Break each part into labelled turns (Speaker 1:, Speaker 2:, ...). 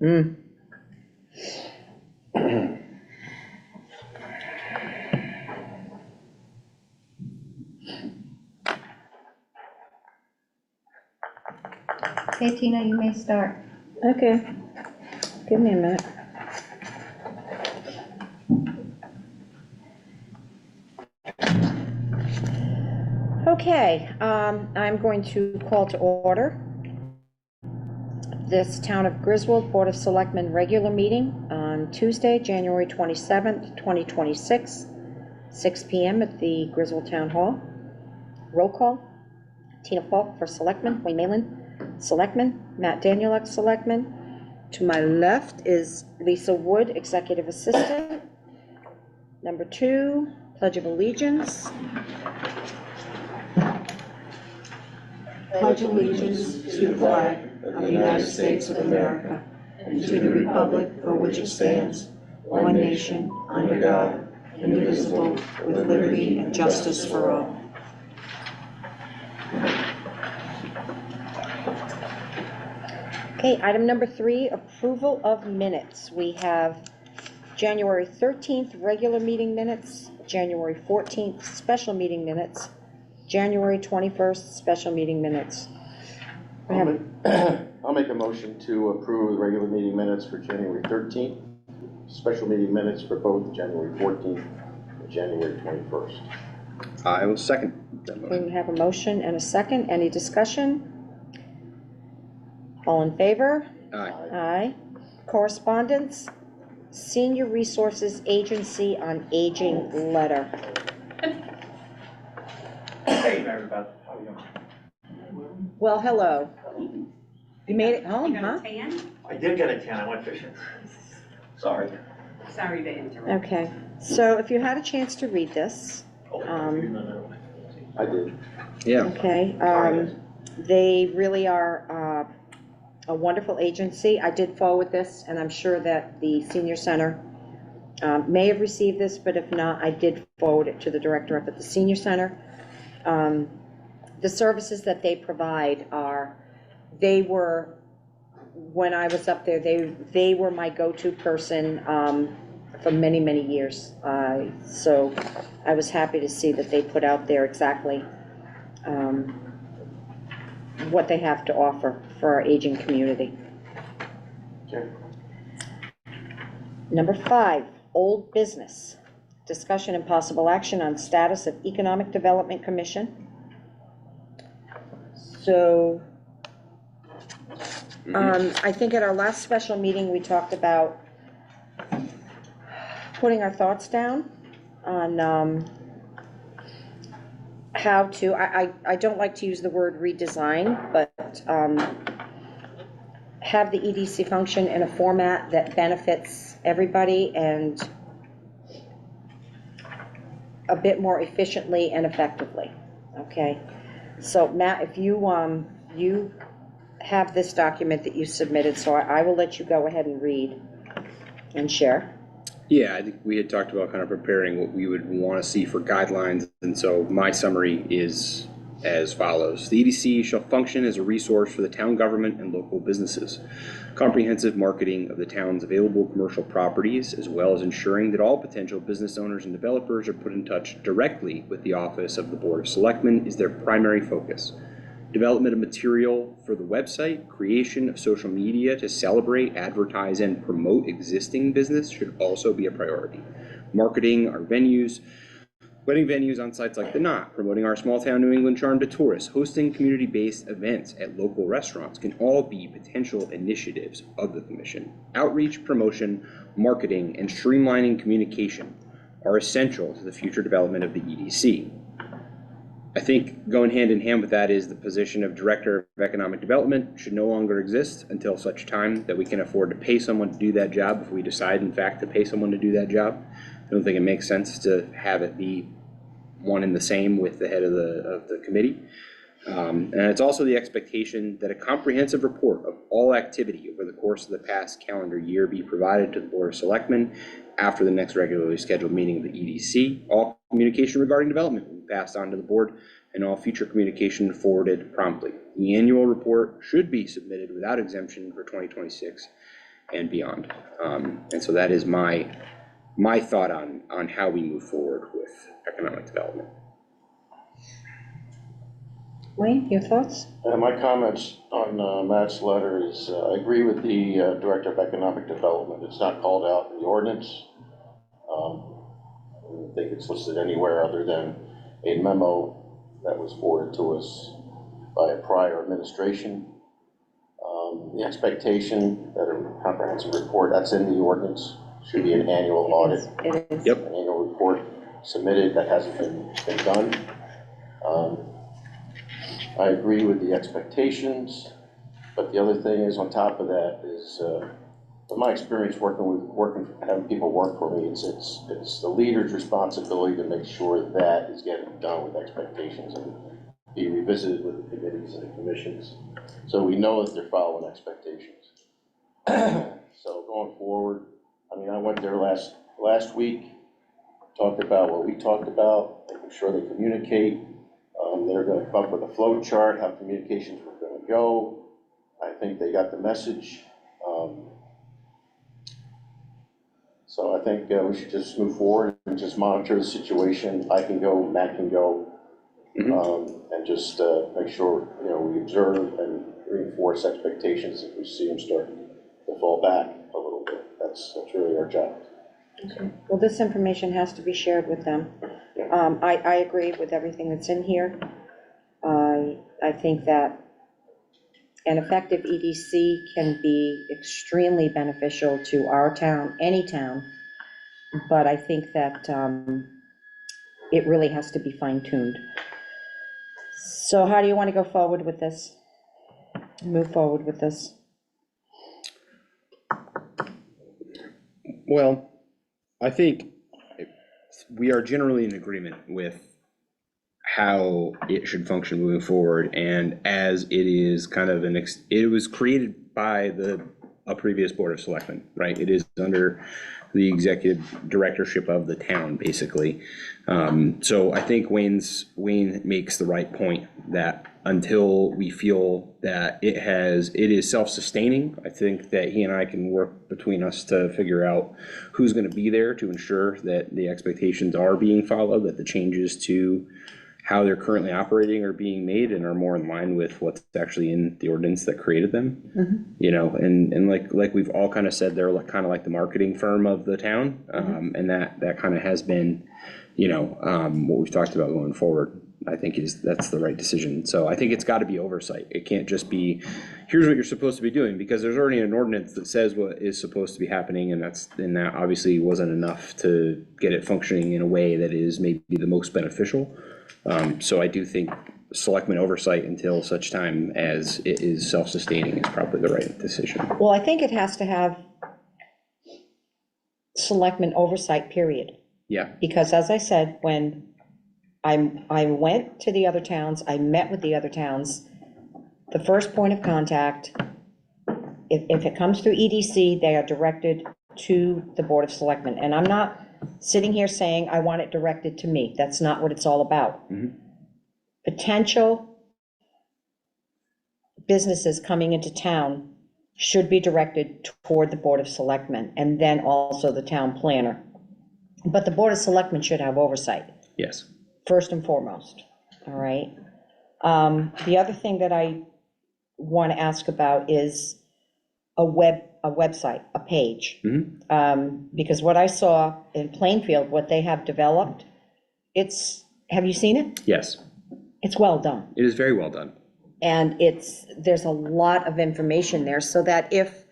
Speaker 1: Mm.
Speaker 2: Okay, Tina, you may start.
Speaker 1: Okay, give me a minute. Okay, I'm going to call to order this Town of Griswold Board of Selectmen regular meeting on Tuesday, January 27th, 2026, 6 p.m. at the Griswold Town Hall. Roll call. Tina Falk for Selectmen, Wayne Malin, Selectmen, Matt Danielak, Selectmen. To my left is Lisa Wood, Executive Assistant. Number 2, Pledge of Allegiance.
Speaker 3: Pledge allegiance to the flag of the United States of America and to the republic for which it stands, one nation, under God, indivisible, with liberty and justice for all.
Speaker 1: Okay, item number 3, approval of minutes. We have January 13th, regular meeting minutes, January 14th, special meeting minutes, January 21st, special meeting minutes.
Speaker 4: I'll make a motion to approve the regular meeting minutes for January 13th, special meeting minutes for both January 14th and January 21st.
Speaker 5: I will second that
Speaker 1: We
Speaker 5: motion.
Speaker 1: have a motion and a second. Any discussion? All in favor?
Speaker 5: Aye.
Speaker 1: Aye. Correspondence, Senior Resources Agency on Aging letter.
Speaker 6: Hey, Mary Beth, how are you doing?
Speaker 1: Well, hello. You made it home, huh?
Speaker 6: I did get a tan, I went fishing. Sorry.
Speaker 7: Sorry to interrupt.
Speaker 1: Okay, so if you had a chance to read this,
Speaker 4: I did.
Speaker 5: Yeah.
Speaker 1: okay, they really are a wonderful agency. I did forward this, and I'm sure that the senior center may have received this, but if not, I did forward it to the director up at the senior center. The services that they provide are, when I was up there, they were my go-to person for many, many years. So I was happy to see that they put out there exactly what they have to offer for our aging community.
Speaker 4: Okay.
Speaker 1: Number 5, old business. Discussion and possible action on status of Economic Development Commission. So, I think at our last special meeting, we talked about putting our thoughts down on how to, I don't like to use the word redesign, but have the EDC function in a format that benefits everybody and a bit more efficiently and effectively, okay? So Matt, if you you have this document that you submitted, so I will let you go ahead and read and share.
Speaker 5: Yeah, I think we had talked about kind of preparing what we would want to see for guidelines, and so my summary is as follows. The EDC shall function as a resource for the town government and local businesses. Comprehensive marketing of the town's available commercial properties, as well as ensuring that all potential business owners and developers are put in touch directly with the office of the Board of Selectmen, is their primary focus. Development of material for the website, creation of social media to celebrate, advertise, and promote existing business should also be a priority. Marketing our venues, wedding venues on sites like the Knot, promoting our small town New England charm to tourists, hosting community-based events at local restaurants can all be potential initiatives of the Commission. Outreach, promotion, marketing, and streamlining communication are essential to the future development of the EDC. I think going hand in hand with that is the position of Director of Economic Development should no longer exist until such time that we can afford to pay someone to do that job if we decide, in fact, to pay someone to do that job. I don't think it makes sense to have it be one and the same with the head of the committee. And it's also the expectation that a comprehensive report of all activity over the course of the past calendar year be provided to the Board of Selectmen after the next regularly scheduled meeting of the EDC. All communication regarding development will be passed on to the board, and all future communication forwarded promptly. The annual report should be submitted without exemption for 2026, and beyond. And so that is my thought on how we move forward with economic development.
Speaker 1: Wayne, your thoughts?
Speaker 4: My comments on Matt's letter is, I agree with the Director of Economic Development. It's not called out in the ordinance. I don't think it's listed anywhere other than a memo that was forwarded to us by a prior administration. The expectation that a comprehensive report, that's in the ordinance, should be an annual audit.
Speaker 1: It is.
Speaker 5: Yep.
Speaker 4: An annual report submitted, that hasn't been done. I agree with the expectations, but the other thing is, on top of that, is from my experience having people work for me, it's the leader's responsibility to make sure that is getting done with expectations and be revisited with the committees and the commissions, so we know that they're following expectations. So going forward, I mean, I went there last week, talked about what we talked about, making sure they communicate. They're going to come up with a flow chart, how communications were going to go. I think they got the message. So I think we should just move forward and just monitor the situation. I can go, Matt can go, and just make sure, we observe and reinforce expectations if we see them start to fall back a little bit. That's really our job.
Speaker 1: Okay. Well, this information has to be shared with them. I agree with everything that's in here. I think that an effective EDC can be extremely beneficial to our town, any town, but I think that it really has to be fine-tuned. So how do you want to go forward with this? Move forward with this?
Speaker 5: Well, I think we are generally in agreement with how it should function moving forward, and as it is kind of it was created by a previous Board of Selectmen, right? It is under the executive directorship of the town, basically. So I think Wayne makes the right point that until we feel that it is self-sustaining, I think that he and I can work between us to figure out who's going to be there to ensure that the expectations are being followed, that the changes to how they're currently operating are being made and are more in line with what's actually in the ordinance that created them. And like we've all kind of said, they're kind of like the marketing firm of the town. And that kind of has been, what we've talked about going forward, I think that's the right decision. So I think it's got to be oversight. It can't just be, here's what you're supposed to be doing, because there's already an ordinance that says what is supposed to be happening, and that obviously wasn't enough to get it functioning in a way that is maybe the most beneficial. So I do think selectmen oversight until such time as it is self-sustaining is probably the right decision.
Speaker 1: Well, I think it has to have selectmen oversight, period.
Speaker 5: Yeah.
Speaker 1: Because as I said, when I went to the other towns, I met with the other towns, the first point of contact, if it comes through EDC, they are directed to the Board of Selectmen. And I'm not sitting here saying I want it directed to me. That's not what it's all about. Potential businesses coming into town should be directed toward the Board of Selectmen and then also the town planner. But the Board of Selectmen should have oversight.
Speaker 5: Yes.
Speaker 1: First and foremost, all right? The other thing that I want to ask about is a website, a page. Because what I saw in Plainfield, what they have developed, have you seen it?
Speaker 5: Yes.
Speaker 1: It's well done.
Speaker 5: It is very well done.
Speaker 1: And there's a lot of information there, so that if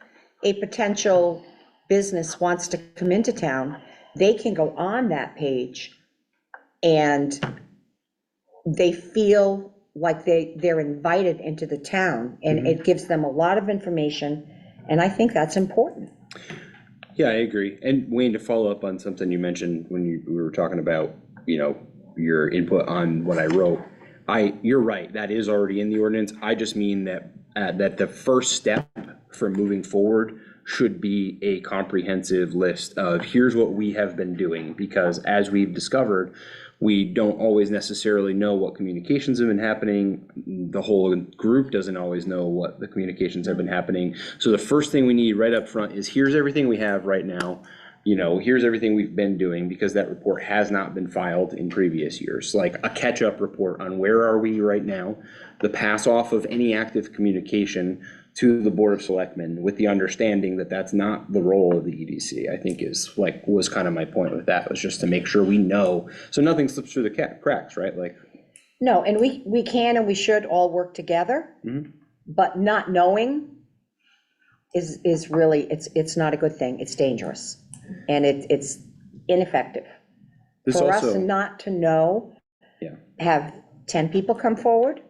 Speaker 1: a potential business wants to come into town, they can go on that page and they feel like they're invited into the town, and it gives them a lot of information, and I think that's important.
Speaker 5: Yeah, I agree. And Wayne, to follow up on something you mentioned when we were talking about, your input on what I wrote, you're right, that is already in the ordinance. I just mean that the first step for moving forward should be a comprehensive list of here's what we have been doing, because as we've discovered, We don't always necessarily know what communications have been happening. The whole group doesn't always know what the communications have been happening. So the first thing we need right up front is, here's everything we have right now. Here's everything we've been doing, because that report has not been filed in previous years. Like a catch-up report on where are we right now, the pass off of any active communication to the Board of Selectmen, with the understanding that that's not the role of the EDC, I think was kind of my point with that, was just to make sure we know, so nothing slips through the cracks, right? Like,
Speaker 1: No, and we can and we should all work together, but not knowing is really, it's not a good thing. It's dangerous, and it's ineffective.
Speaker 5: this
Speaker 1: For us
Speaker 5: also,
Speaker 1: not to know, have 10 people come forward,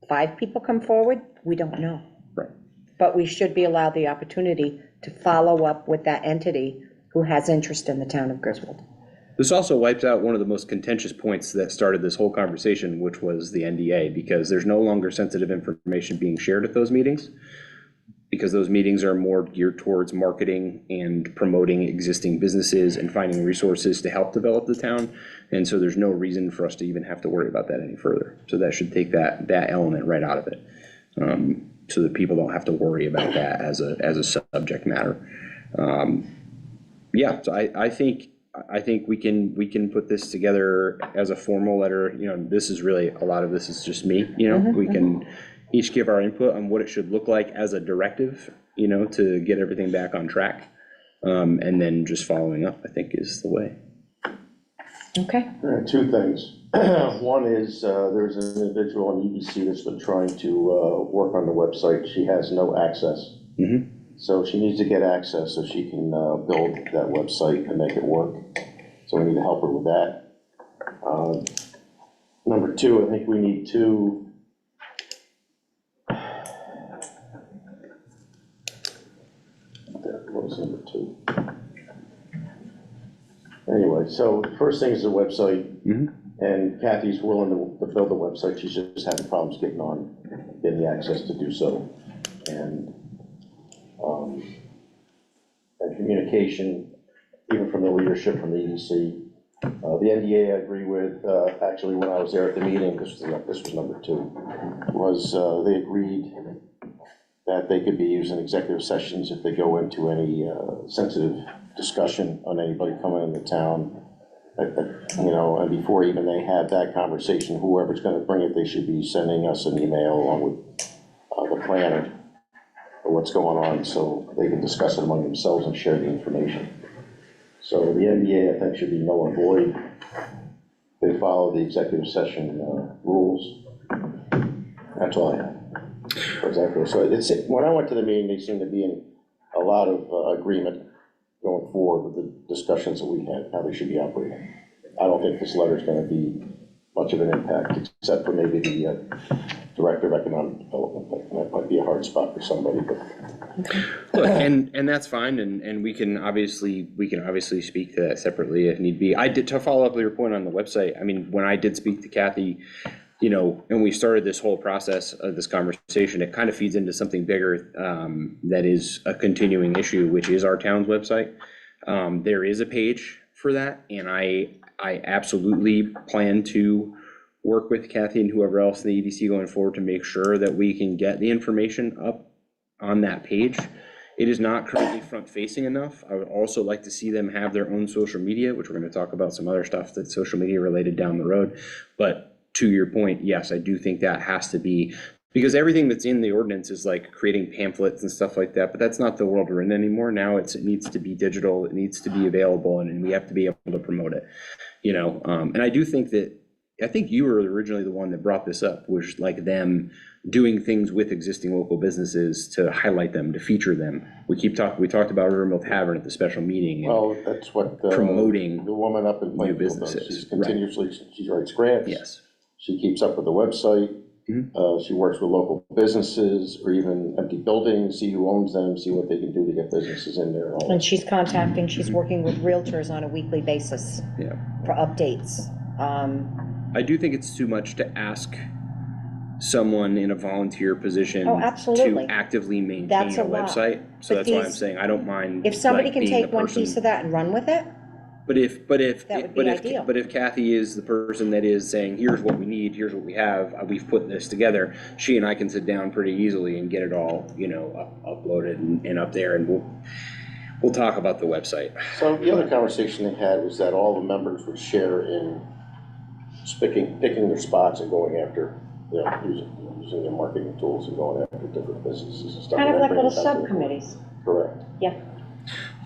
Speaker 1: 5 people come forward, we don't know.
Speaker 5: right.
Speaker 1: But we should be allowed the opportunity to follow up with that entity who has interest in the town of Griswold.
Speaker 5: This also wipes out one of the most contentious points that started this whole conversation, which was the NDA, because there's no longer sensitive information being shared at those meetings, because those meetings are more geared towards marketing and promoting existing businesses and finding resources to help develop the town. And so there's no reason for us to even have to worry about that any further. So that should take that element right out of it, so that people don't have to worry about that as a subject matter. So I think we can put this together as a formal letter. This is really, a lot of this is just me. We can each give our input on what it should look like as a directive, to get everything back on track. And then just following up, I think, is the way.
Speaker 1: Okay.
Speaker 4: Two things. One is there's an individual on EDC that's been trying to work on the website. She has no access. So she needs to get access so she can build that website and make it work. So we need to help her with that. Number two, I think we need to what was number two? Anyway, so the first thing is the website, and Kathy's willing to build the website. She's just having problems getting the access to do so. And communication, even from the leadership from the EDC. The NDA I agree with. Actually, when I was there at the meeting, this was number two, was they agreed that they could be using executive sessions if they go into any sensitive discussion on anybody coming into town. And before even they have that conversation, whoever's going to bring it, they should be sending us an email along with the planner or what's going on, so they can discuss it among themselves and share the information. So the NDA, I think, should be null and void. They follow the executive session rules. That's all I have. Exactly. So when I went to the meeting, they seemed to be in a lot of agreement going forward with the discussions that we had, how they should be operating. I don't think this letter is going to be much of an impact, except for maybe the Director of Economic Development. That might be a hard spot for somebody, but.
Speaker 5: Look, and that's fine, and we can obviously speak to that separately if need be. I did, to follow up with your point on the website, I mean, when I did speak to Kathy, and we started this whole process of this conversation, it kind of feeds into something bigger that is a continuing issue, which is our town's website. There is a page for that, and I absolutely plan to work with Kathy and whoever else in the EDC going forward to make sure that we can get the information up on that page. It is not currently front-facing enough. I would also like to see them have their own social media, which we're going to talk about some other stuff that's social media related down the road. But to your point, yes, I do think that has to be, because everything that's in the ordinance is like creating pamphlets and stuff like that, but that's not the world we're in anymore. Now it needs to be digital, it needs to be available, and we have to be able to promote it, and I do think that, I think you were originally the one that brought this up, was like them doing things with existing local businesses to highlight them, to feature them. We talked about Rivermill Tavern at the special meeting.
Speaker 4: Well, that's what
Speaker 5: promoting
Speaker 4: the woman up in Plainfield
Speaker 5: businesses.
Speaker 4: does. She's continuously, she writes grants.
Speaker 5: Yes.
Speaker 4: She keeps up with the website. She works with local businesses or even empty buildings, see who owns them, see what they can do to get businesses in there.
Speaker 1: And she's working with realtors on a weekly basis for updates.
Speaker 5: I do think it's too much to ask someone in a volunteer position
Speaker 1: absolutely.
Speaker 5: to actively maintain
Speaker 1: That's
Speaker 5: a
Speaker 1: a lot.
Speaker 5: website. So
Speaker 1: But
Speaker 5: that's why I'm saying I don't mind.
Speaker 1: If somebody can
Speaker 5: being
Speaker 1: take
Speaker 5: the
Speaker 1: one
Speaker 5: person.
Speaker 1: piece of that and run with it, That would be ideal.
Speaker 5: But if Kathy is the person that is saying, here's what we need, here's what we have, we've put this together, she and I can sit down pretty easily and get it all, uploaded and up there, and we'll talk about the website.
Speaker 4: So the other conversation they had was that all the members would share in picking their spots and going after, using their marketing tools and going after different businesses and stuff.
Speaker 1: Kind of like little
Speaker 4: bringing it back to the-
Speaker 1: subcommittees.
Speaker 4: Correct.
Speaker 1: Yeah.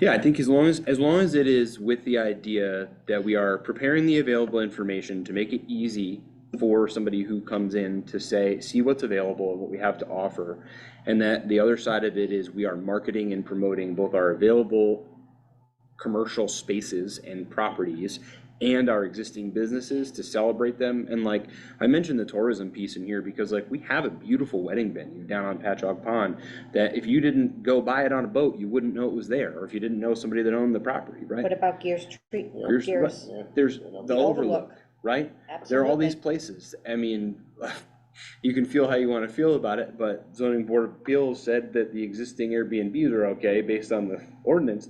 Speaker 5: Yeah, I think as long as it is with the idea that we are preparing the available information to make it easy for somebody who comes in to see what's available and what we have to offer, and that the other side of it is we are marketing and promoting both our available commercial spaces and properties and our existing businesses to celebrate them. And like I mentioned the tourism piece in here because like we have a beautiful wedding venue down on Patchogue Pond that if you didn't go buy it on a boat, you wouldn't know it was there, or if you didn't know somebody that owned the property, right?
Speaker 1: What about Gears Street? Gears.
Speaker 5: There's the Overlook, right? There are all these places. I mean, you can feel how you want to feel about it, but Zoning Board of Appeals said that the existing Airbnbs are okay based on the ordinance.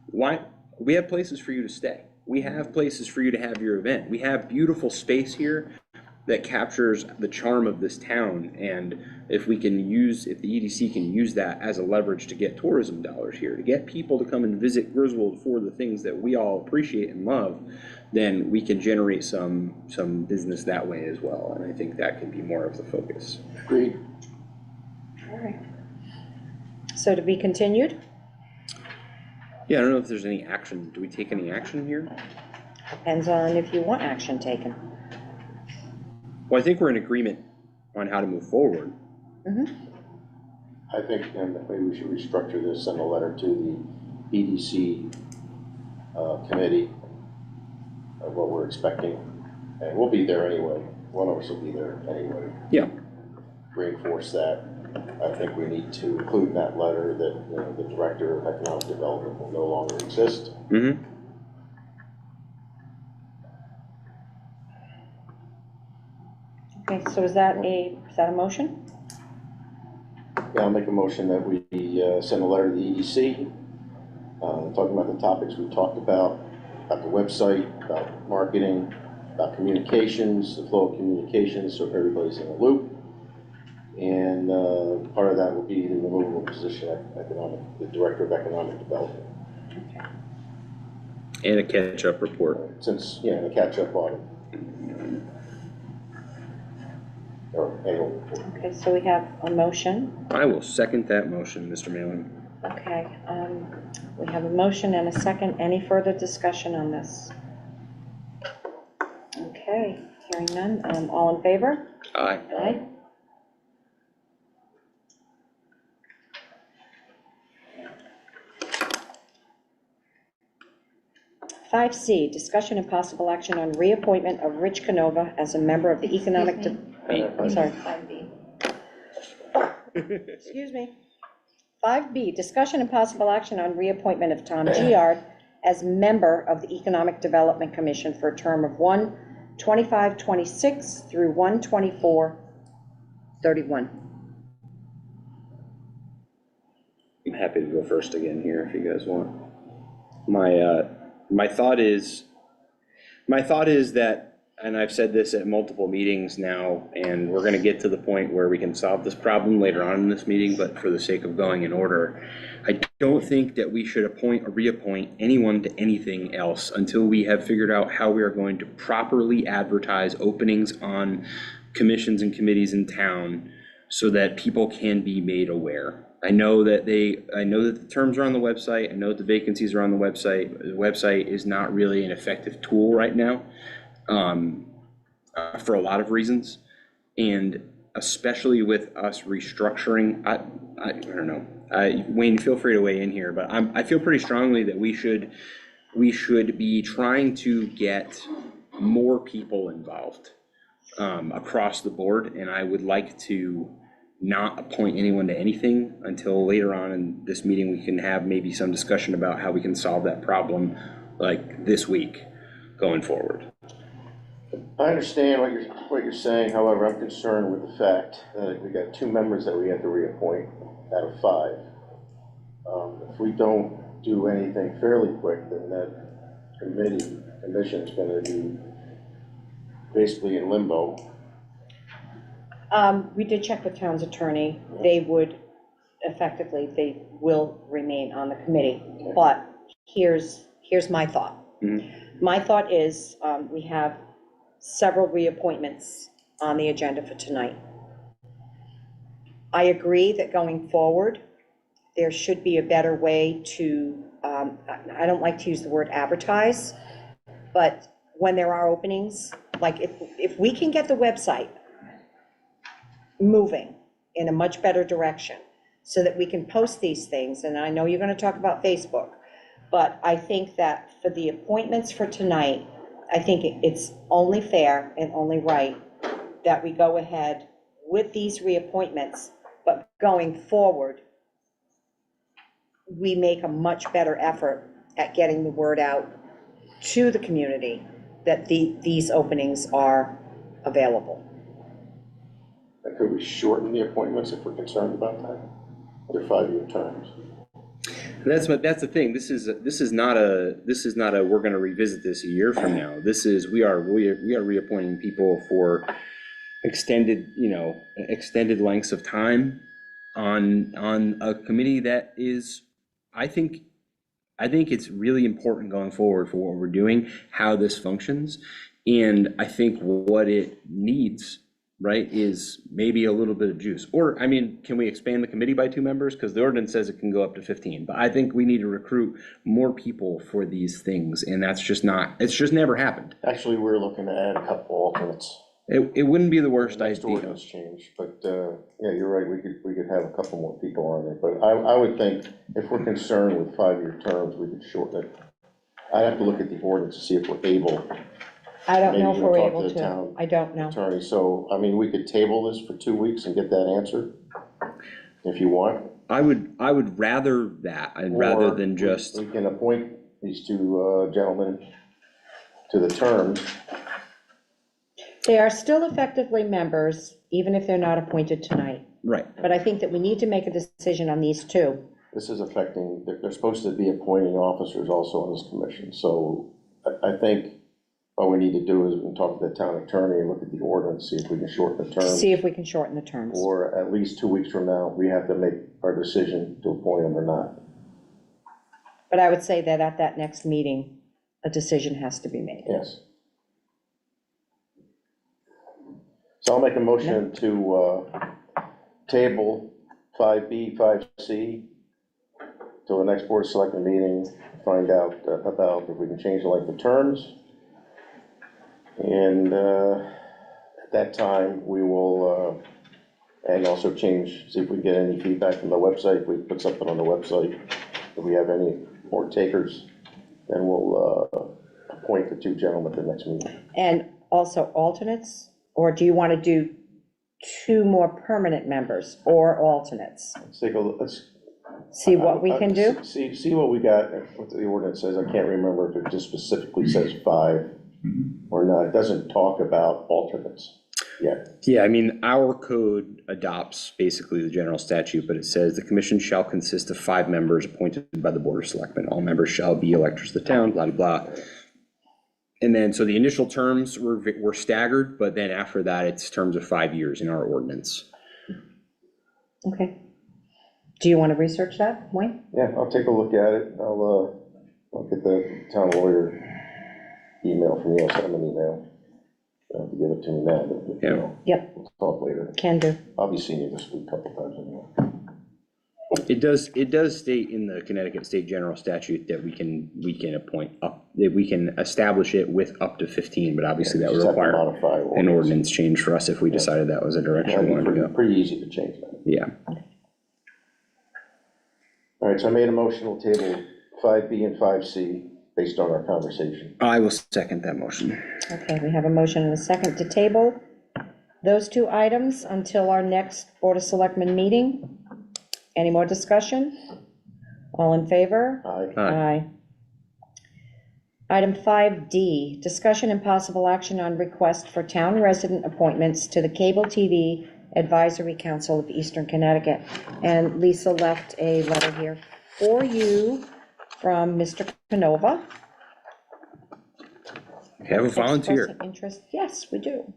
Speaker 5: Why? We have places for you to stay. We have places for you to have your event. We have beautiful space here that captures the charm of this town. And if the EDC can use that as a leverage to get tourism dollars here, to get people to come and visit Griswold for the things that we all appreciate and love, then we can generate some business that way as well. And I think that can be more of the focus.
Speaker 4: Agreed.
Speaker 1: All right. So to be continued?
Speaker 5: Yeah, I don't know if there's any action. Do we take any action here?
Speaker 1: Depends on if you want action taken.
Speaker 5: Well, I think we're in agreement on how to move forward.
Speaker 4: I think maybe we should restructure this, send a letter to the EDC committee of what we're expecting. And we'll be there anyway. One of us will be there anyway.
Speaker 5: Yeah.
Speaker 4: Reinforce that. I think we need to include in that letter that the Director of Economic Development will no longer exist.
Speaker 5: Mm-hmm.
Speaker 1: Okay, so is that a motion?
Speaker 4: Yeah, I'll make a motion that we send a letter to the EDC, talking about the topics we talked about the website, about marketing, about communications, the flow of communications, so everybody's in the loop. And part of that will be the removal of position of the Director of Economic Development.
Speaker 5: And a catch-up report.
Speaker 4: Since, the catch-up audit. Or annual report.
Speaker 1: Okay, so we have a motion.
Speaker 5: I will second that motion, Mr. Malin.
Speaker 1: Okay, we have a motion and a second. Any further discussion on this? Okay, hearing none. All in favor?
Speaker 5: Aye.
Speaker 1: Aye. 5C, discussion and possible action on reappointment of Rich Canova as a member of the Economic... I'm sorry. 5B. Excuse me. 5B, discussion and possible action on reappointment of Tom Giard as member of the Economic Development Commission for a term of 1/25/26 through 1/24/31.
Speaker 5: I'm happy to go first again here if you guys want. My thought is that, and I've said this at multiple meetings now, and we're gonna get to the point where we can solve this problem later on in this meeting, but for the sake of going in order, I don't think that we should appoint or reappoint anyone to anything else until we have figured out how we are going to properly advertise openings on commissions and committees in town so that people can be made aware. I know that the terms are on the website. I know that the vacancies are on the website. The website is not really an effective tool right now for a lot of reasons. And especially with us restructuring, I don't know. Wayne, feel free to weigh in here, but I feel pretty strongly that we should be trying to get more people involved across the board. And I would like to not appoint anyone to anything until later on in this meeting. We can have maybe some discussion about how we can solve that problem like this week going forward.
Speaker 4: I understand what you're saying. However, I'm concerned with the fact that we got 2 members that we have to reappoint out of 5. If we don't do anything fairly quick, then that commission's gonna be basically in limbo.
Speaker 1: We did check with town's attorney. They would effectively, they will remain on the committee. But here's my thought. My thought is, we have several reappointments on the agenda for tonight. I agree that going forward, there should be a better way to, I don't like to use the word advertise, but when there are openings, like if we can get the website moving in a much better direction so that we can post these things, and I know you're going to talk about Facebook, but I think that for the appointments for tonight, I think it's only fair and only right that we go ahead with these reappointments, but going forward, we make a much better effort at getting the word out to the community that these openings are available.
Speaker 4: And could we shorten the appointments if we're concerned about that? They're 5-year terms.
Speaker 5: That's the thing. This is not a we're going to revisit this a year from now. This is we are reappointing people for extended lengths of time on a committee that is, I think it's really important going forward for what we're doing, how this functions, and I think what it needs, right, is maybe a little bit of juice. Or, I mean, can we expand the committee by 2 members? Because the ordinance says it can go up to 15. But I think we need to recruit more people for these things, and it's just never happened.
Speaker 4: Actually, we're looking to add a couple alternates.
Speaker 5: It wouldn't be the worst
Speaker 4: Next
Speaker 5: idea.
Speaker 4: ordinance change, but yeah, you're right, we could have a couple more people on there. But I would think if we're concerned with 5-year terms, we could shorten it. I'd have to look at the ordinance to see if we're able.
Speaker 1: I don't know if
Speaker 4: Maybe
Speaker 1: we're
Speaker 4: we'll talk
Speaker 1: able
Speaker 4: to the
Speaker 1: to.
Speaker 4: town
Speaker 1: I don't know.
Speaker 4: Attorney, so, I mean, we could table this for 2 weeks and get that answer, if you want.
Speaker 5: I would rather that, rather than just.
Speaker 4: We can appoint these 2 gentlemen to the terms.
Speaker 1: They are still effectively members, even if they're not appointed tonight.
Speaker 5: Right.
Speaker 1: But I think that we need to make a decision on these 2.
Speaker 4: This is affecting, they're supposed to be appointing officers also on this commission, so I think what we need to do is we can talk to the town attorney and look at the ordinance, see if we can shorten the terms.
Speaker 1: See if we can shorten the terms.
Speaker 4: Or at least 2 weeks from now, we have to make our decision to appoint them or not.
Speaker 1: But I would say that at that next meeting, a decision has to be made.
Speaker 4: Yes. So I'll make a motion to table 5B, 5C till the next Board of Selectmen meeting, find out about if we can change the length of terms. And at that time, we will, and also change, see if we get any feedback from the website. If we put something on the website, if we have any more takers, then we'll appoint the 2 gentlemen at the next meeting.
Speaker 1: And also alternates, or do you want to do 2 more permanent members or alternates?
Speaker 4: Let's take a look, let's.
Speaker 1: See what we can do?
Speaker 4: See what we got, what the ordinance says. I can't remember if it just specifically says 5 or not. It doesn't talk about alternates yet.
Speaker 5: Yeah, I mean, our code adopts basically the general statute, but it says the commission shall consist of 5 members appointed by the Board of Selectmen. All members shall be electors of the town, blah, blah, blah. And then, so the initial terms were staggered, but then after that, it's terms of 5 years in our ordinance.
Speaker 1: Okay. Do you want to research that, Wayne?
Speaker 4: Yeah, I'll take a look at it. I'll get the town lawyer email from you. I'll send him an email. You don't have to give it to me now, but you know,
Speaker 1: Yep,
Speaker 4: we'll talk later.
Speaker 1: can do.
Speaker 4: I'll be seeing you this week a couple times anyway.
Speaker 5: It does state in the Connecticut State General Statute that we can appoint up, that we can establish it with up to 15, but obviously that would
Speaker 4: Just have to
Speaker 5: require
Speaker 4: modify
Speaker 5: an ordinance change for us if we decided that was a direction we
Speaker 4: That'd
Speaker 5: wanted
Speaker 4: be
Speaker 5: to go.
Speaker 4: pretty easy to change that.
Speaker 5: Yeah.
Speaker 4: All right, so I made a motion, we'll table 5B and 5C based on our conversation.
Speaker 5: I will second that motion.
Speaker 1: Okay, we have a motion and a second to table those 2 items until our next Board of Selectmen meeting. Any more discussion? All in favor?
Speaker 4: Aye.
Speaker 1: Aye. Item 5D, discussion and possible action on request for town resident appointments to the Cable TV Advisory Council of Eastern Connecticut. And Lisa left a letter here for you from Mr. Canova.
Speaker 5: Have a volunteer.
Speaker 1: expressing interest, yes, we do.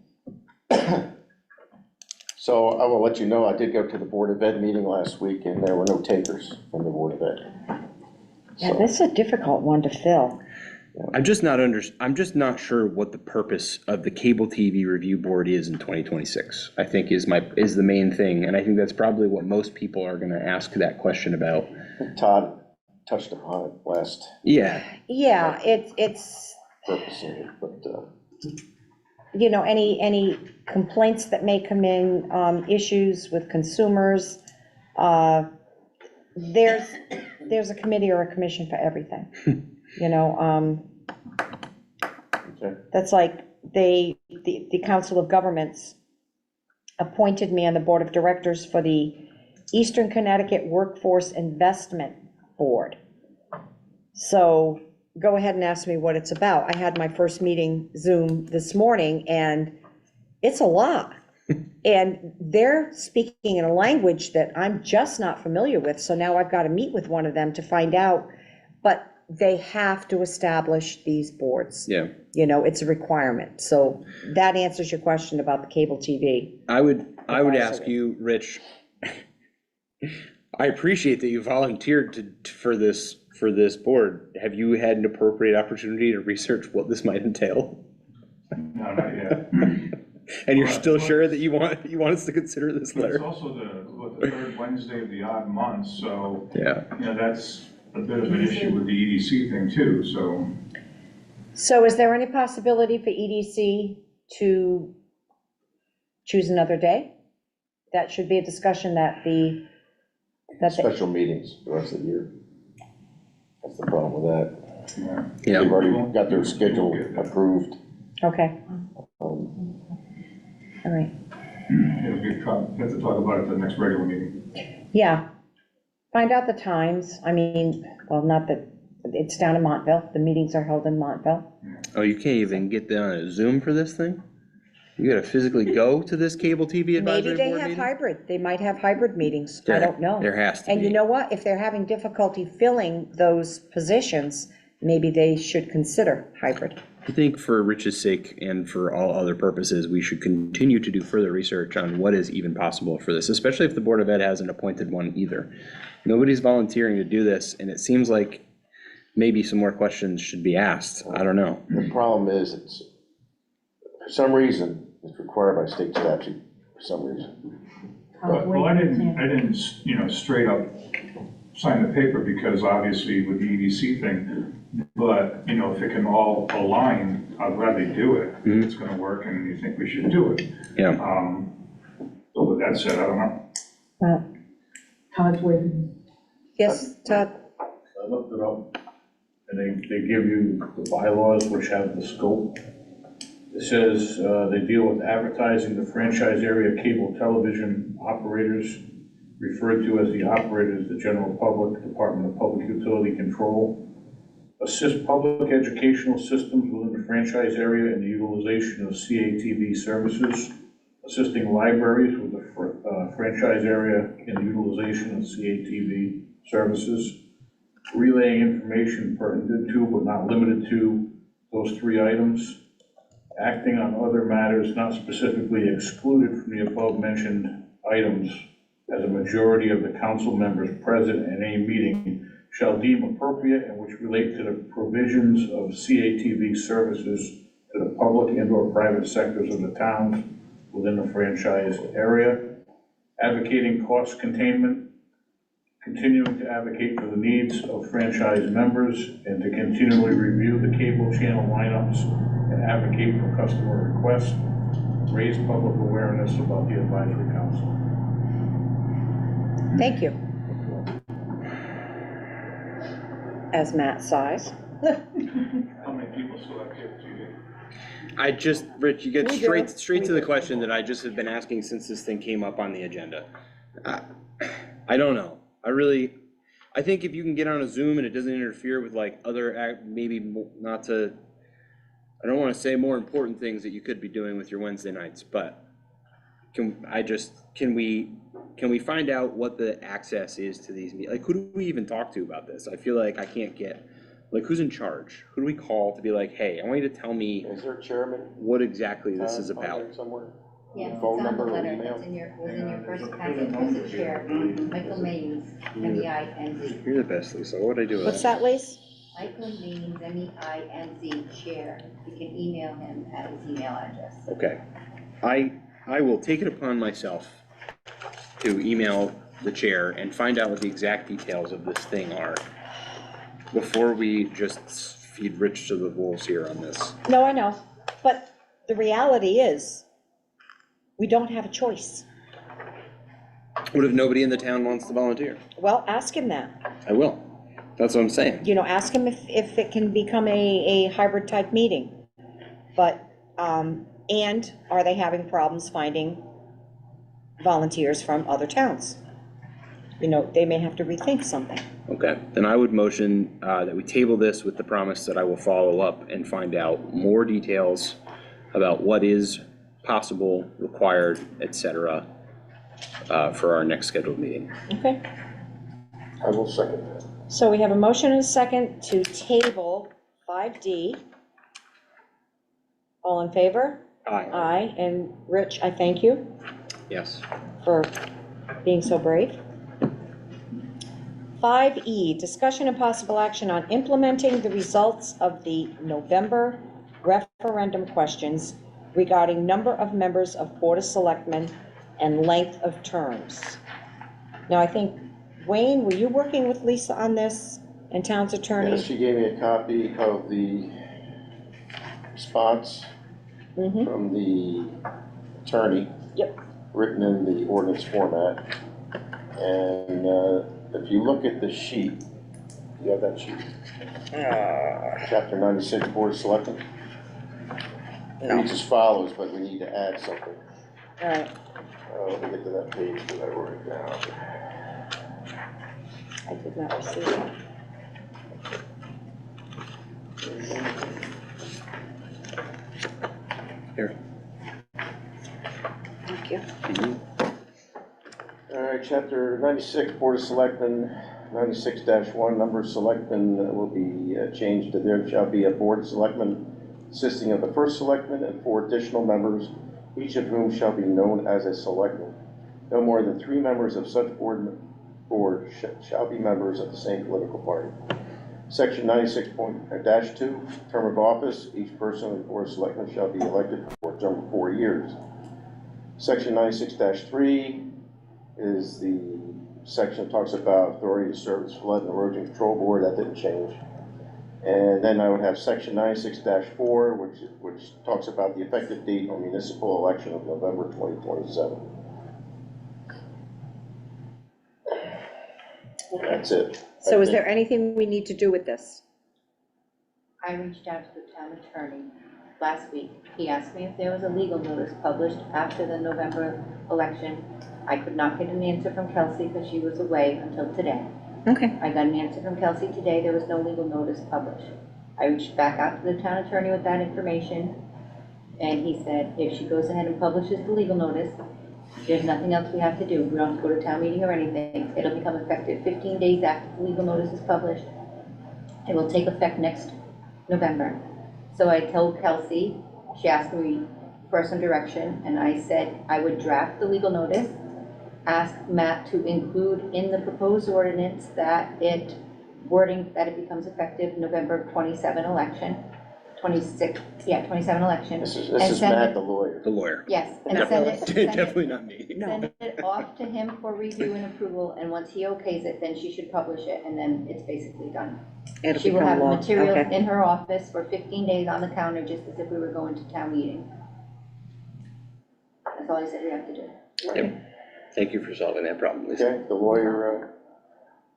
Speaker 4: So I will let you know, I did go to the Board of Ed meeting last week, and there were no takers from the Board of Ed.
Speaker 1: Yeah,
Speaker 4: So,
Speaker 1: this is a difficult one to fill.
Speaker 5: I'm just not sure what the purpose of the cable TV review board is in 2026. I think is the main thing, and I think that's probably what most people are going to ask that question about.
Speaker 4: Todd touched upon it last
Speaker 5: Yeah,
Speaker 1: Yeah, it's,
Speaker 4: purpose of it, but,
Speaker 1: you know, any complaints that may come in, issues with consumers, there's a committee or a commission for everything. You know,
Speaker 4: okay.
Speaker 1: that's like the Council of Governments appointed me on the Board of Directors for the Eastern Connecticut Workforce Investment Board. So go ahead and ask me what it's about. I had my first meeting Zoom this morning, and it's a lot. And they're speaking in a language that I'm just not familiar with, so now I've got to meet with one of them to find out. But they have to establish these boards.
Speaker 5: yeah.
Speaker 1: You know, it's a requirement. So that answers your question about the cable TV.
Speaker 5: I would ask you, Rich. I appreciate that you volunteered for this board. Have you had an appropriate opportunity to research what this might entail?
Speaker 2: No, not yet.
Speaker 5: And you're still sure that you want us to consider this
Speaker 2: It's
Speaker 5: letter?
Speaker 2: also the third Wednesday of the odd month, so,
Speaker 5: Yeah.
Speaker 2: you know, that's a bit of an issue with the EDC thing too, so.
Speaker 1: So is there any possibility for EDC to choose another day? That should be a discussion that the
Speaker 4: Special meetings the rest of the year. That's the problem with that.
Speaker 2: Yeah.
Speaker 5: Yeah.
Speaker 4: They've already got their schedule approved.
Speaker 1: Okay,
Speaker 4: Um,
Speaker 1: all right.
Speaker 2: It'll be, we have to talk about it at the next regular meeting.
Speaker 1: Yeah, find out the times. I mean, well, not that, it's down in Montville. The meetings are held in Montville.
Speaker 5: Oh, you can't even get on a Zoom for this thing? You gotta physically go to this cable TV advisory
Speaker 1: Maybe they
Speaker 5: board
Speaker 1: have
Speaker 5: meeting?
Speaker 1: hybrid. They might have hybrid meetings. I don't know.
Speaker 5: There has to
Speaker 1: And you
Speaker 5: be.
Speaker 1: know what? If they're having difficulty filling those positions, maybe they should consider hybrid.
Speaker 5: I think for Rich's sake and for all other purposes, we should continue to do further research on what is even possible for this, especially if the Board of Ed hasn't appointed one either. Nobody's volunteering to do this, and it seems like maybe some more questions should be asked. I don't know.
Speaker 4: The problem is, it's, for some reason, it's required by state statute, for some reason.
Speaker 2: Well, I didn't, you know, straight up sign the paper because obviously with the EDC thing, but, you know, if it can all align, I'd rather do it. If it's gonna work and you think we should do it.
Speaker 5: Yeah.
Speaker 2: So with that said, I don't know.
Speaker 3: Todd's waiting.
Speaker 1: Yes, Todd?
Speaker 8: I looked it up, and they give you the bylaws which have the scope. It says they deal with advertising the franchise area cable television operators, referred to as the operators, the general public, Department of Public Utility Control. Assist public educational systems within the franchise area in the utilization of CATV services. Assisting libraries with the franchise area in the utilization of CATV services. Relaying information pertinent to but not limited to those three items. Acting on other matters not specifically excluded from the above-mentioned items as a majority of the council members present in any meeting shall deem appropriate and which relate to the provisions of CATV services to the public and/or private sectors of the towns within the franchise area. Advocating cost containment, continuing to advocate for the needs of franchise members and to continually review the cable channel lineups and advocate for customer requests, raise public awareness about the advisory council.
Speaker 1: Thank you. As Matt sighs.
Speaker 2: How many people still have cable TV?
Speaker 5: Rich, you get
Speaker 1: We do.
Speaker 5: straight to the question that I just have been asking since this thing came up on the agenda. I don't know. I think if you can get on a Zoom and it doesn't interfere with like other, not to, I don't want to say more important things that you could be doing with your Wednesday nights, but can we find out what the access is to these meetings? Like, who do we even talk to about this? I feel like I can't get Like, who's in charge? Who do we call to be like, hey, I want you to tell me
Speaker 4: Is there a chairman?
Speaker 5: what exactly this is
Speaker 4: on
Speaker 5: about?
Speaker 4: there somewhere?
Speaker 7: Yes, it's
Speaker 4: Phone
Speaker 7: on the
Speaker 4: number or
Speaker 7: letter
Speaker 4: email?
Speaker 7: that's in your, was in your first packet, there's a chair, Michael Maynes, M-E-I-N-Z.
Speaker 5: You're the best, Lisa. What would I do with
Speaker 1: What's
Speaker 5: that?
Speaker 1: that, Lise?
Speaker 7: Michael Maynes, M-E-I-N-Z, chair. You can email him at his email address.
Speaker 5: Okay. I will take it upon myself to email the chair and find out what the exact details of this thing are before we just feed Rich to the wolves here on this.
Speaker 1: No, I know, but the reality is, we don't have a choice.
Speaker 5: What if nobody in the town wants to volunteer?
Speaker 1: Well, ask him that.
Speaker 5: I will. That's what I'm saying.
Speaker 1: You know, ask him if it can become a hybrid type meeting. But, and are they having problems finding volunteers from other towns? You know, they may have to rethink something.
Speaker 5: Okay, then I would motion that we table this with the promise that I will follow up and find out more details about what is possible, required, et cetera, for our next scheduled meeting.
Speaker 1: Okay,
Speaker 4: I will second that.
Speaker 1: so we have a motion and a second to table 5D. All in favor?
Speaker 5: Aye.
Speaker 1: Aye, and Rich, I thank you
Speaker 5: Yes.
Speaker 1: for being so brave. 5E, discussion and possible action on implementing the results of the November referendum questions regarding number of members of Board of Selectmen and length of terms. Now, I think, Wayne, were you working with Lisa on this and town's attorney?
Speaker 4: Yes, she gave me a copy of the response
Speaker 1: Mm-hmm.
Speaker 4: from the attorney.
Speaker 1: Yep.
Speaker 4: Written in the ordinance format. And if you look at the sheet, you have that sheet? Chapter 96, Board of Selectmen. Reads as follows, but we need to add something.
Speaker 1: All right,
Speaker 4: Let me get to that page that I wrote it down.
Speaker 1: I did not receive that.
Speaker 5: Here.
Speaker 1: Thank you.
Speaker 4: All right, chapter 96, Board of Selectmen, 96-1, number of selectmen will be changed to there shall be a Board of Selectmen consisting of the first selectman and 4 additional members, each of whom shall be known as a selectman. No more than 3 members of such board shall be members of the same political party. Section 96.-2, term of office, each person of the Board of Selectmen shall be elected for a term of 4 years. Section 96-3 is the section that talks about authority to serve as flood and erosion control board. That didn't change. And then I would have section 96-4, which talks about the effective date on municipal election of November 2027. That's it.
Speaker 1: So is there anything we need to do with this?
Speaker 7: I reached out to the town attorney last week. He asked me if there was a legal notice published after the November election. I could not get an answer from Kelsey because she was away until today.
Speaker 1: Okay.
Speaker 7: I got an answer from Kelsey today. There was no legal notice published. I reached back out to the town attorney with that information, and he said if she goes ahead and publishes the legal notice, there's nothing else we have to do. We don't have to go to town meeting or anything. It'll become effective 15 days after the legal notice is published. It will take effect next November. So I told Kelsey, she asked me for some direction, and I said I would draft the legal notice, ask Matt to include in the proposed ordinance that it becomes effective November 27 election, 26, yeah, 27 election.
Speaker 4: This
Speaker 7: And
Speaker 4: is
Speaker 7: send
Speaker 4: Matt,
Speaker 7: it-
Speaker 4: the lawyer.
Speaker 5: The lawyer.
Speaker 7: Yes, and send it,
Speaker 5: Definitely not me.
Speaker 7: send it off to him for review and approval, and once he okays it, then she should publish it, and then it's basically done.
Speaker 1: It'll
Speaker 7: She will
Speaker 1: become
Speaker 7: have
Speaker 1: law.
Speaker 7: materials
Speaker 1: Okay.
Speaker 7: in her office for 15 days on the counter, just as if we were going to town meeting. That's all I said we have to do.
Speaker 5: Yep. Thank you for solving that problem, Lisa.
Speaker 4: Okay, the lawyer,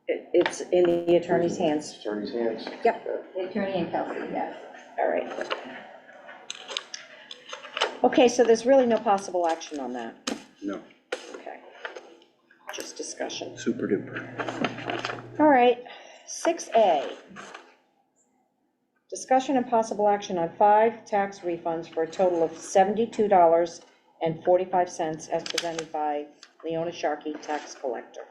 Speaker 1: It's in the attorney's hands.
Speaker 4: attorney's hands.
Speaker 1: Yep.
Speaker 4: Okay.
Speaker 7: The attorney and Kelsey, yes.
Speaker 1: All right. Okay, so there's really no possible action on that.
Speaker 5: No,
Speaker 1: Okay. Just discussion.
Speaker 5: super duper.
Speaker 1: All right, 6A. Discussion and possible action on 5 tax refunds for a total of $72.45 as presented by Leona Sharkey, tax collector.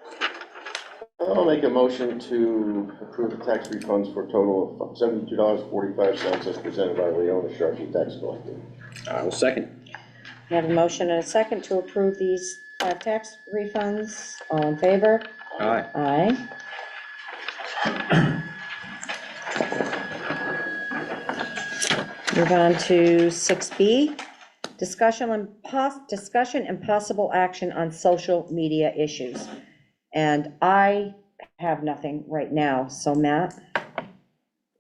Speaker 4: I'll make a motion to approve the tax refunds for a total of $72.45 as presented by Leona Sharkey, tax collector.
Speaker 5: I will second.
Speaker 1: We have a motion and a second to approve these tax refunds. All in favor?
Speaker 5: Aye.
Speaker 1: Aye. Move on to 6B, discussion and possible action on social media issues. And I have nothing right now, so Matt,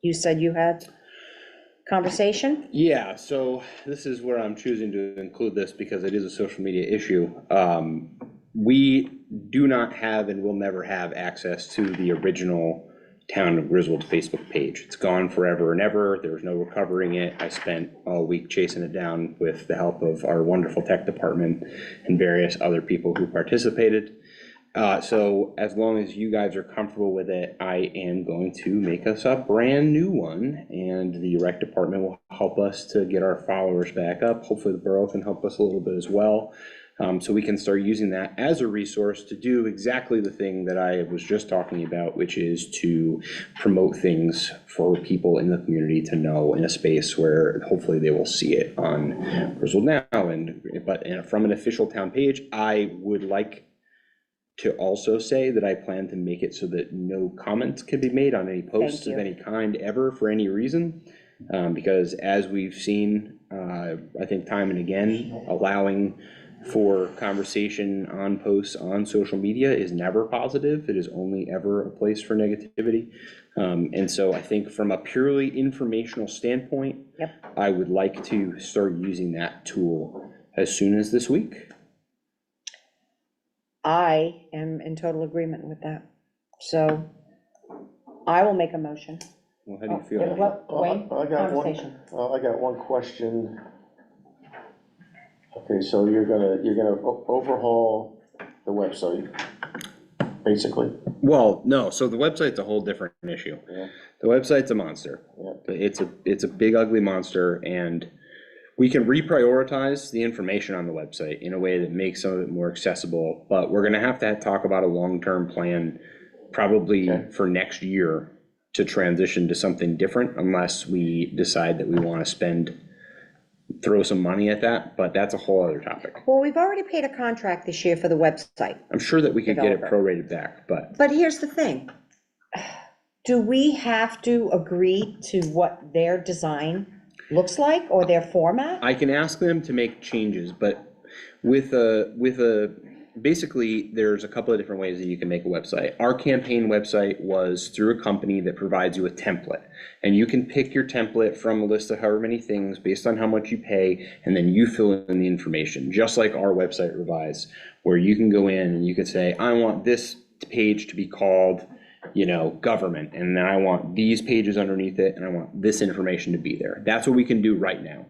Speaker 1: you said you had conversation?
Speaker 5: Yeah, so this is where I'm choosing to include this because it is a social media issue. We do not have and will never have access to the original Town of Griswold Facebook page. It's gone forever and ever. There's no recovering it. I spent all week chasing it down with the help of our wonderful tech department and various other people who participated. So as long as you guys are comfortable with it, I am going to make us a brand new one, and the rec department will help us to get our followers back up. Hopefully the borough can help us a little bit as well. So we can start using that as a resource to do exactly the thing that I was just talking about, which is to promote things for people in the community to know in a space where hopefully they will see it on Griswold Now. But from an official town page, I would like to also say that I plan to make it so that no comments can be made on any posts of any kind ever for any reason. Because as we've seen, I think time and again, allowing for conversation on posts on social media is never positive. It is only ever a place for negativity. And so I think from a purely informational standpoint, I would like to start using that tool as soon as this week.
Speaker 1: I am in total agreement with that. So I will make a motion.
Speaker 5: Well, how do you feel?
Speaker 1: Wayne,
Speaker 4: I got one question. Okay, so you're gonna overhaul the website, basically?
Speaker 5: Well, no, so the website's a whole different issue.
Speaker 4: Yeah.
Speaker 5: The website's a monster.
Speaker 4: Yeah.
Speaker 5: It's a big ugly monster, and we can reprioritize the information on the website in a way that makes some of it more accessible, but we're gonna have to talk about a long-term plan probably for next year to transition to something different, unless we decide that we wanna throw some money at that, but that's a whole other topic.
Speaker 1: Well, we've already paid a contract this year for the website.
Speaker 5: I'm sure that we could get it
Speaker 1: Developer.
Speaker 5: prorated back, but
Speaker 1: But here's the thing. Do we have to agree to what their design looks like or their format?
Speaker 5: I can ask them to make changes, but basically, there's a couple of different ways that you can make a website. Our campaign website was through a company that provides you a template, and you can pick your template from a list of however many things based on how much you pay, and then you fill in the information, just like our website Revise, where you can go in and you could say, I want this page to be called, government, and then I want these pages underneath it, and I want this information to be there. That's what we can do right now.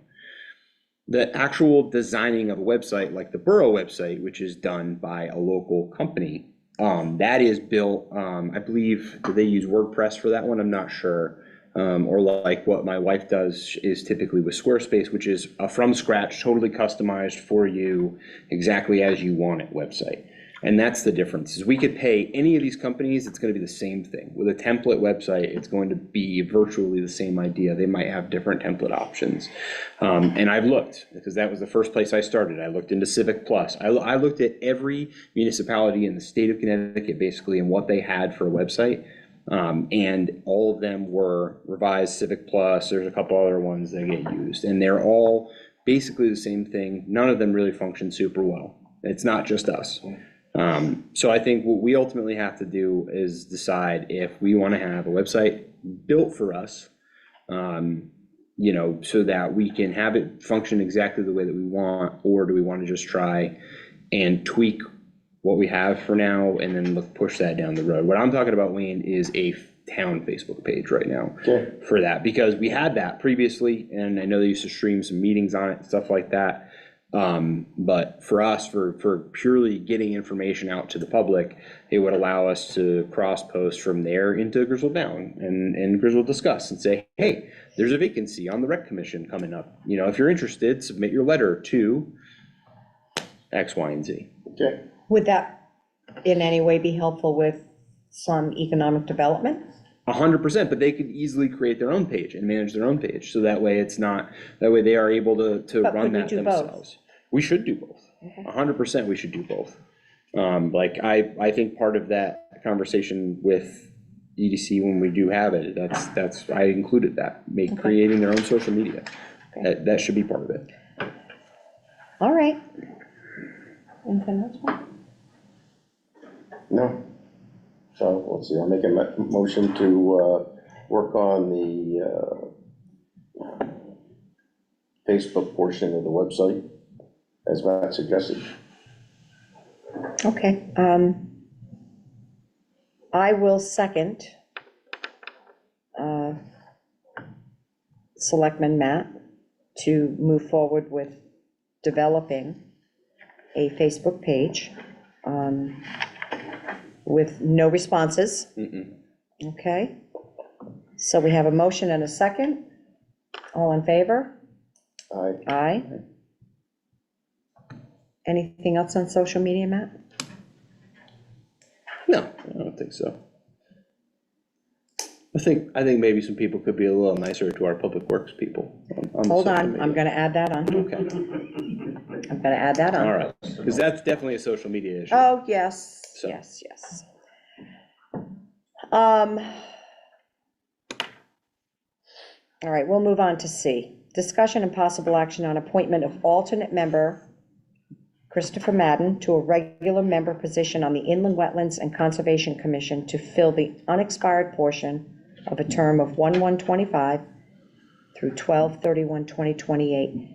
Speaker 5: The actual designing of a website, like the borough website, which is done by a local company, that is built, I believe, do they use WordPress for that one? I'm not sure. Or like what my wife does is typically with Squarespace, which is a from scratch, totally customized for you, exactly as you want it website. And that's the difference, is we could pay any of these companies, it's gonna be the same thing. With a template website, it's going to be virtually the same idea. They might have different template options. And I've looked, because that was the first place I started. I looked into Civic Plus. I looked at every municipality in the state of Connecticut, basically, and what they had for a website. And all of them were Revised, Civic Plus, there's a couple other ones that get used. And they're all basically the same thing. None of them really function super well. It's not just us. So I think what we ultimately have to do is decide if we want to have a website built for us, so that we can have it function exactly the way that we want, or do we want to just try and tweak what we have for now and then push that down the road? What I'm talking about, Wayne, is a town Facebook page right now for that, because we had that previously, and I know they used to stream some meetings on it and stuff like that. But for us, for purely getting information out to the public, it would allow us to cross post from there into Griswold Down and Griswold Discuss and say, hey, there's a vacancy on the rec commission coming up. If you're interested, submit your letter to X, Y, and Z.
Speaker 4: Okay.
Speaker 1: Would that in any way be helpful with some economic development?
Speaker 5: 100%, but they could easily create their own page and manage their own page, so that way it's not, that way they are able to
Speaker 1: But
Speaker 5: run
Speaker 1: could we
Speaker 5: that
Speaker 1: do both?
Speaker 5: themselves. We should do both. 100% we should do both. Like, I think part of that conversation with EDC, when we do have it, that's, I included that, creating their own social media. That should be part of it.
Speaker 1: All right. Anything else, Mark?
Speaker 4: No. So, let's see, I'll make a motion to work on the Facebook portion of the website, as Matt suggested.
Speaker 1: Okay, I will second Selectman Matt to move forward with developing a Facebook page with no responses. Okay, so we have a motion and a second. All in favor?
Speaker 4: Aye.
Speaker 1: Aye. Anything else on social media, Matt?
Speaker 5: No, I don't think so. I think maybe some people could be a little nicer to our public works people. The
Speaker 1: Hold
Speaker 5: social
Speaker 1: on,
Speaker 5: media.
Speaker 1: I'm gonna add that on.
Speaker 5: Okay,
Speaker 1: I'm gonna add that on.
Speaker 5: all right, because that's definitely a social media issue.
Speaker 1: Oh, yes,
Speaker 5: So.
Speaker 1: yes, yes. All right, we'll move on to C. Discussion and possible action on appointment of alternate member Christopher Madden to a regular member position on the Inland Wetlands and Conservation Commission to fill the unexpired portion of a term of 1/1/25 through 12/31/2028.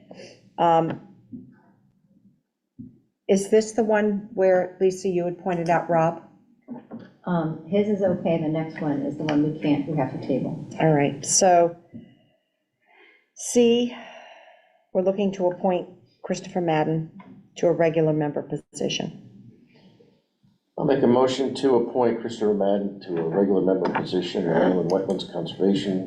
Speaker 1: Is this the one where, Lisa, you had pointed out, Rob?
Speaker 7: His is okay, the next one is the one we have to table.
Speaker 1: All right, so C, we're looking to appoint Christopher Madden to a regular member position.
Speaker 4: I'll make a motion to appoint Christopher Madden to a regular member position in the Inland Wetlands Conservation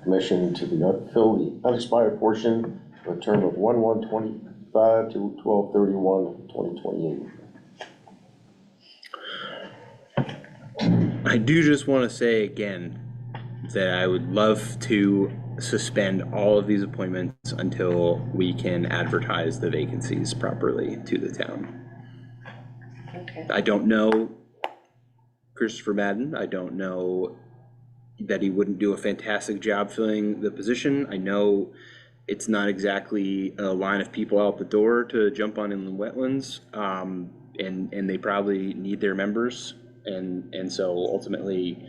Speaker 4: Commission to fill the unexpired portion of a term of 1/1/25 to 12/31/2028.
Speaker 5: I do just want to say again that I would love to suspend all of these appointments until we can advertise the vacancies properly to the town.
Speaker 1: Okay.
Speaker 5: I don't know Christopher Madden. I don't know that he wouldn't do a fantastic job filling the position. I know it's not exactly a line of people out the door to jump on inland wetlands, and they probably need their members. And so ultimately,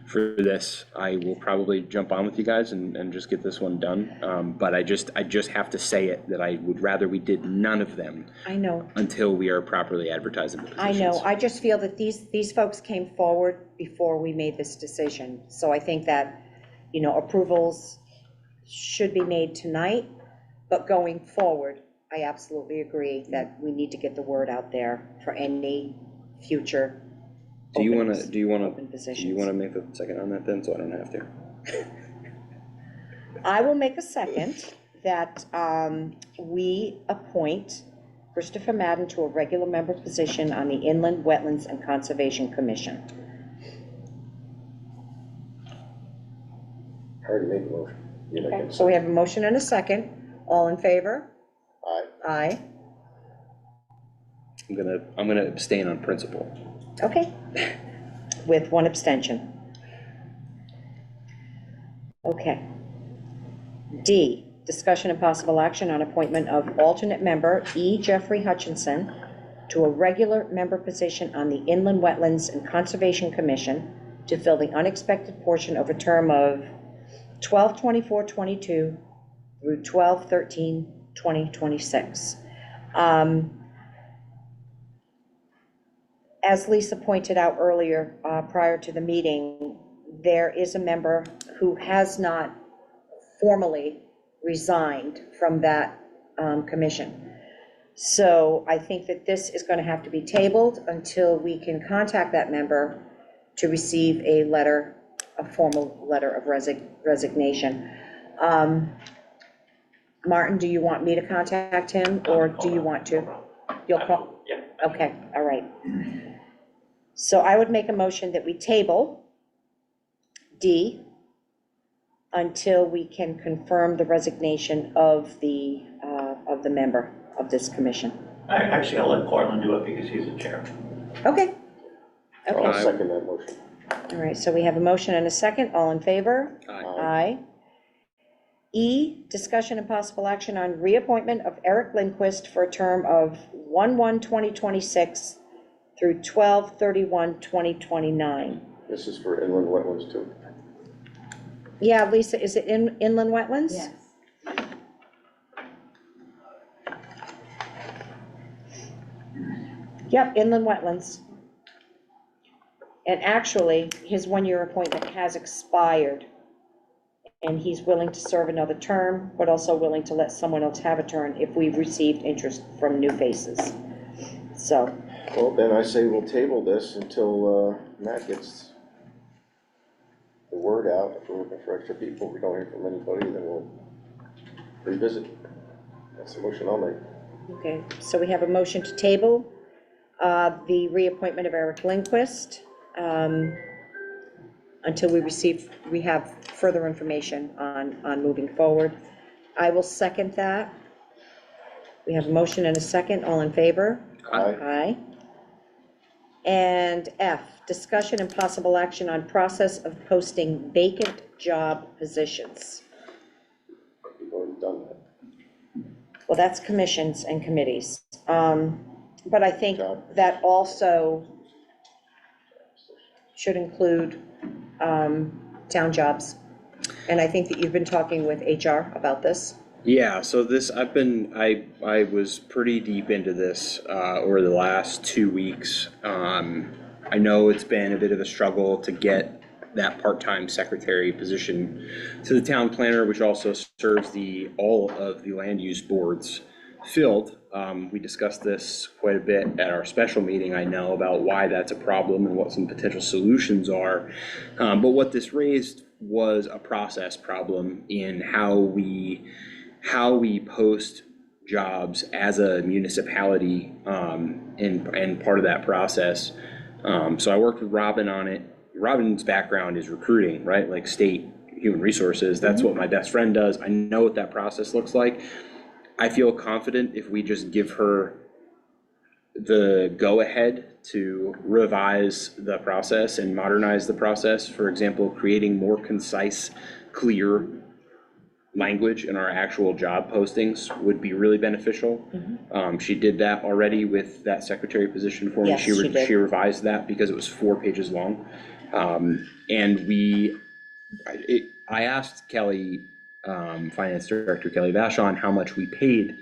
Speaker 5: for this, I will probably jump on with you guys and just get this one done. But I just have to say it, that I would rather we did none of them
Speaker 1: I know,
Speaker 5: until we are properly advertising the positions.
Speaker 1: I know. I just feel that these folks came forward before we made this decision. So I think that, approvals should be made tonight, but going forward, I absolutely agree that we need to get the word out there for any future
Speaker 5: Do you
Speaker 1: open
Speaker 5: want
Speaker 1: positions.
Speaker 5: to make a second on that then, so I don't have to?
Speaker 1: I will make a second that we appoint Christopher Madden to a regular member position on the Inland Wetlands and Conservation Commission.
Speaker 4: I already made the motion. You make
Speaker 1: Okay,
Speaker 4: it.
Speaker 1: so we have a motion and a second. All in favor?
Speaker 4: Aye.
Speaker 1: Aye.
Speaker 5: I'm gonna abstain on principle.
Speaker 1: Okay. With one abstention. Okay. D, discussion and possible action on appointment of alternate member E. Jeffrey Hutchinson to a regular member position on the Inland Wetlands and Conservation Commission to fill the unexpected portion of a term of 12/24/22 through 12/13/2026. As Lisa pointed out earlier, prior to the meeting, there is a member who has not formally resigned from that commission. So I think that this is going to have to be tabled until we can contact that member to receive a formal letter of resignation. Martin, do you want me to contact him, or do you want to? You'll call?
Speaker 6: Yeah.
Speaker 1: Okay, all right. So I would make a motion that we table D until we can confirm the resignation of the member of this commission.
Speaker 6: Actually, I'll let Cortland do it because he's the chair.
Speaker 1: Okay.
Speaker 4: I'll
Speaker 1: Okay,
Speaker 4: second that motion.
Speaker 1: all right, so we have a motion and a second, all in favor? Aye. E, discussion and possible action on reappointment of Eric Lindquist for a term of 1/1/2026 through 12/31/2029.
Speaker 4: This is for inland wetlands too.
Speaker 1: Yeah, Lisa, is it in inland wetlands?
Speaker 7: Yes.
Speaker 1: Yep, inland wetlands. And actually, his one-year appointment has expired. And he's willing to serve another term, but also willing to let someone else have a turn if we've received interest from new faces. So,
Speaker 4: Well, then I say we'll table this until Matt gets the word out. If we're looking for extra people, if we don't hear from anybody, then we'll revisit. That's the motion I'll make.
Speaker 1: okay, so we have a motion to table the reappointment of Eric Lindquist until we have further information on moving forward. I will second that. We have a motion and a second, all in favor?
Speaker 4: Aye.
Speaker 1: Aye. And F, discussion and possible action on process of posting vacant job positions.
Speaker 4: We've already done that.
Speaker 1: Well, that's commissions and committees. But I think that also should include town jobs. And I think that you've been talking with HR about this.
Speaker 5: Yeah, so this, I was pretty deep into this over the last 2 weeks. I know it's been a bit of a struggle to get that part-time secretary position to the town planner, which also serves all of the land use boards filled. We discussed this quite a bit at our special meeting, I know, about why that's a problem and what some potential solutions are. But what this raised was a process problem in how we post jobs as a municipality, and part of that process. So I worked with Robin on it. Robin's background is recruiting, right? Like state human resources. That's what my best friend does. I know what that process looks like. I feel confident if we just give her the go-ahead to revise the process and modernize the process. For example, creating more concise, clear language in our actual job postings would be really beneficial. She did that already with that secretary position for me.
Speaker 1: Yes, she did.
Speaker 5: She revised that because it was 4 pages long. And I asked Kelly, Finance Director Kelly Vashon, how much we paid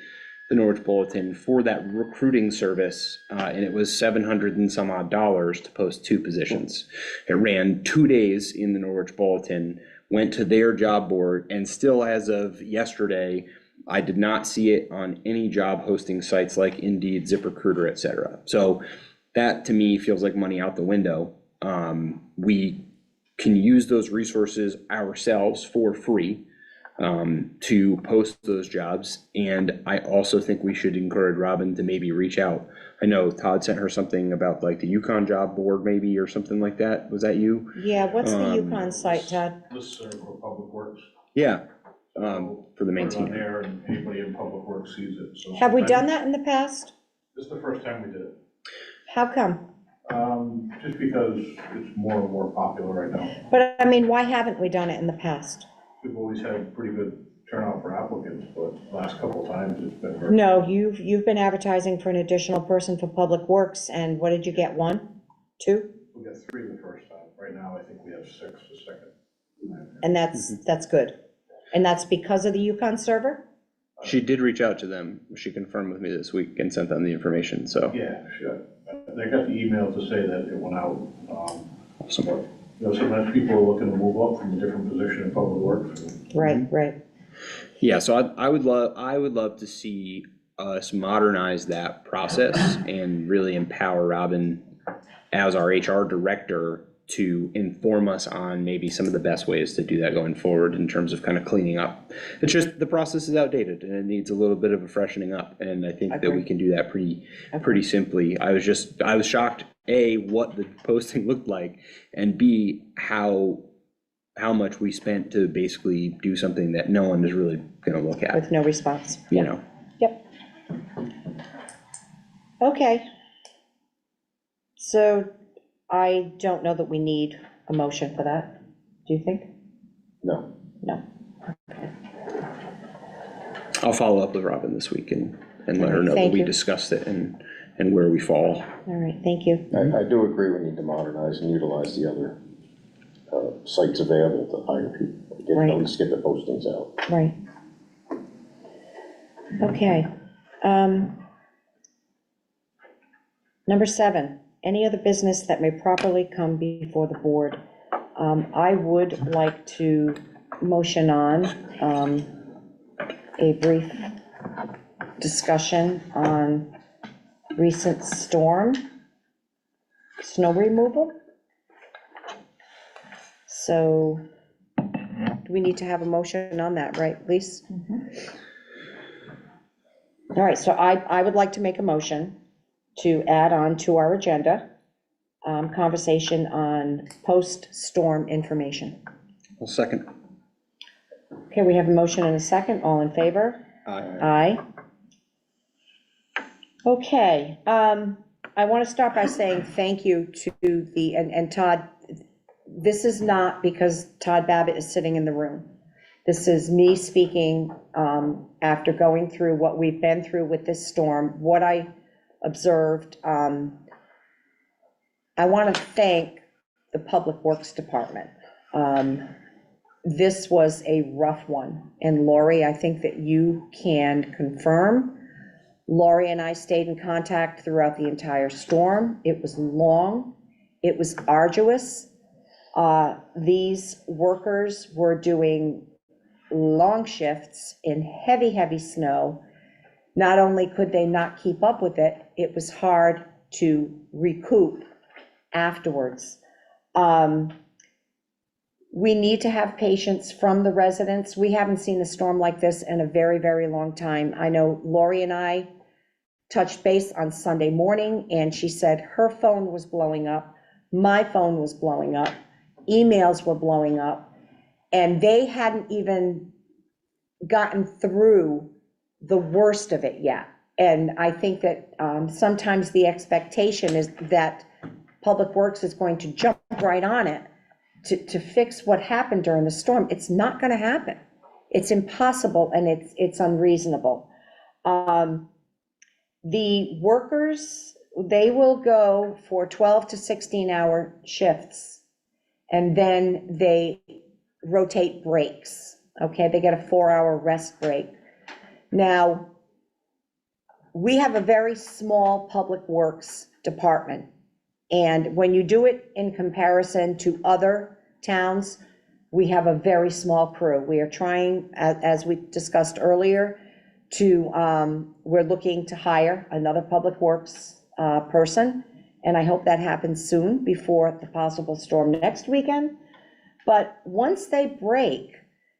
Speaker 5: the Norwich Bulletin for that recruiting service, and it was $700 and some odd to post 2 positions. It ran 2 days in the Norwich Bulletin, went to their job board, and still as of yesterday, I did not see it on any job hosting sites like Indeed, ZipRecruiter, et cetera. So that to me feels like money out the window. We can use those resources ourselves for free to post those jobs. And I also think we should encourage Robin to maybe reach out. I know Todd sent her something about like the Yukon job board maybe, or something like that. Was that you?
Speaker 1: Yeah, what's the Yukon site, Todd?
Speaker 8: Listserv for Public Works.
Speaker 5: Yeah, for the main
Speaker 8: Put it on
Speaker 5: team.
Speaker 8: there and anybody in Public Works sees it, so.
Speaker 1: Have we done that in the past?
Speaker 8: This is the first time we did it.
Speaker 1: How come?
Speaker 8: Just because it's more and more popular right now.
Speaker 1: But I mean, why haven't we done it in the past?
Speaker 8: We've always had pretty good turnout for applicants, but last couple of times it's been very.
Speaker 1: No, you've been advertising for an additional person for Public Works, and what did you get, 1, 2?
Speaker 8: We got 3 the first time. Right now, I think we have 6 the second.
Speaker 1: And that's good. And that's because of the Yukon server?
Speaker 5: She did reach out to them. She confirmed with me this week and sent them the information, so.
Speaker 8: Yeah, sure. They got the email to say that it went out.
Speaker 5: Awesome.
Speaker 8: But, you know, sometimes people are looking to move up from a different position in Public Works.
Speaker 1: Right, right.
Speaker 5: Yeah, so I would love to see us modernize that process and really empower Robin as our HR director to inform us on maybe some of the best ways to do that going forward in terms of kind of cleaning up. It's just the process is outdated and it needs a little bit of a freshening up, and I think that we can do that pretty simply. I was shocked A, what the posting looked like, and B, how much we spent to basically do something that no one is really gonna look at,
Speaker 1: With no response.
Speaker 5: you know?
Speaker 1: Yep. Okay. So I don't know that we need a motion for that. Do you think?
Speaker 4: No.
Speaker 1: No.
Speaker 5: I'll follow up with Robin this week and let her know that
Speaker 1: Thank
Speaker 5: we
Speaker 1: you.
Speaker 5: discussed it and where we fall.
Speaker 1: All right, thank you.
Speaker 4: I do agree we need to modernize and utilize the other sites available to hire people.
Speaker 1: Right.
Speaker 4: At least get the postings out.
Speaker 1: Right. Okay. Number 7, any other business that may properly come before the board. I would like to motion on a brief discussion on recent storm, snow removal. So, do we need to have a motion on that, right, Lise? All right, so I would like to make a motion to add on to our agenda, conversation on post-storm information.
Speaker 5: Well, second.
Speaker 1: Okay, we have a motion and a second, all in favor?
Speaker 5: Aye.
Speaker 1: Aye. Okay, I want to start by saying thank you to the, and Todd, this is not because Todd Babbitt is sitting in the room. This is me speaking after going through what we've been through with this storm, what I observed. I want to thank the Public Works Department. This was a rough one, and Lori, I think that you can confirm. Lori and I stayed in contact throughout the entire storm. It was long, it was arduous. These workers were doing long shifts in heavy, heavy snow. Not only could they not keep up with it, it was hard to recoup afterwards. We need to have patience from the residents. We haven't seen a storm like this in a very, very long time. I know Lori and I touched base on Sunday morning, and she said her phone was blowing up, my phone was blowing up, emails were blowing up, and they hadn't even gotten through the worst of it yet. And I think that sometimes the expectation is that Public Works is going to jump right on it to fix what happened during the storm. It's not going to happen. It's impossible, and it's unreasonable. The workers, they will go for 12 to 16-hour shifts, and then they rotate breaks, okay? They get a 4-hour rest break. Now, we have a very small Public Works department, and when you do it in comparison to other towns, we have a very small crew. We are trying, as we discussed earlier, we're looking to hire another Public Works person, and I hope that happens soon before the possible storm next weekend. But once they break,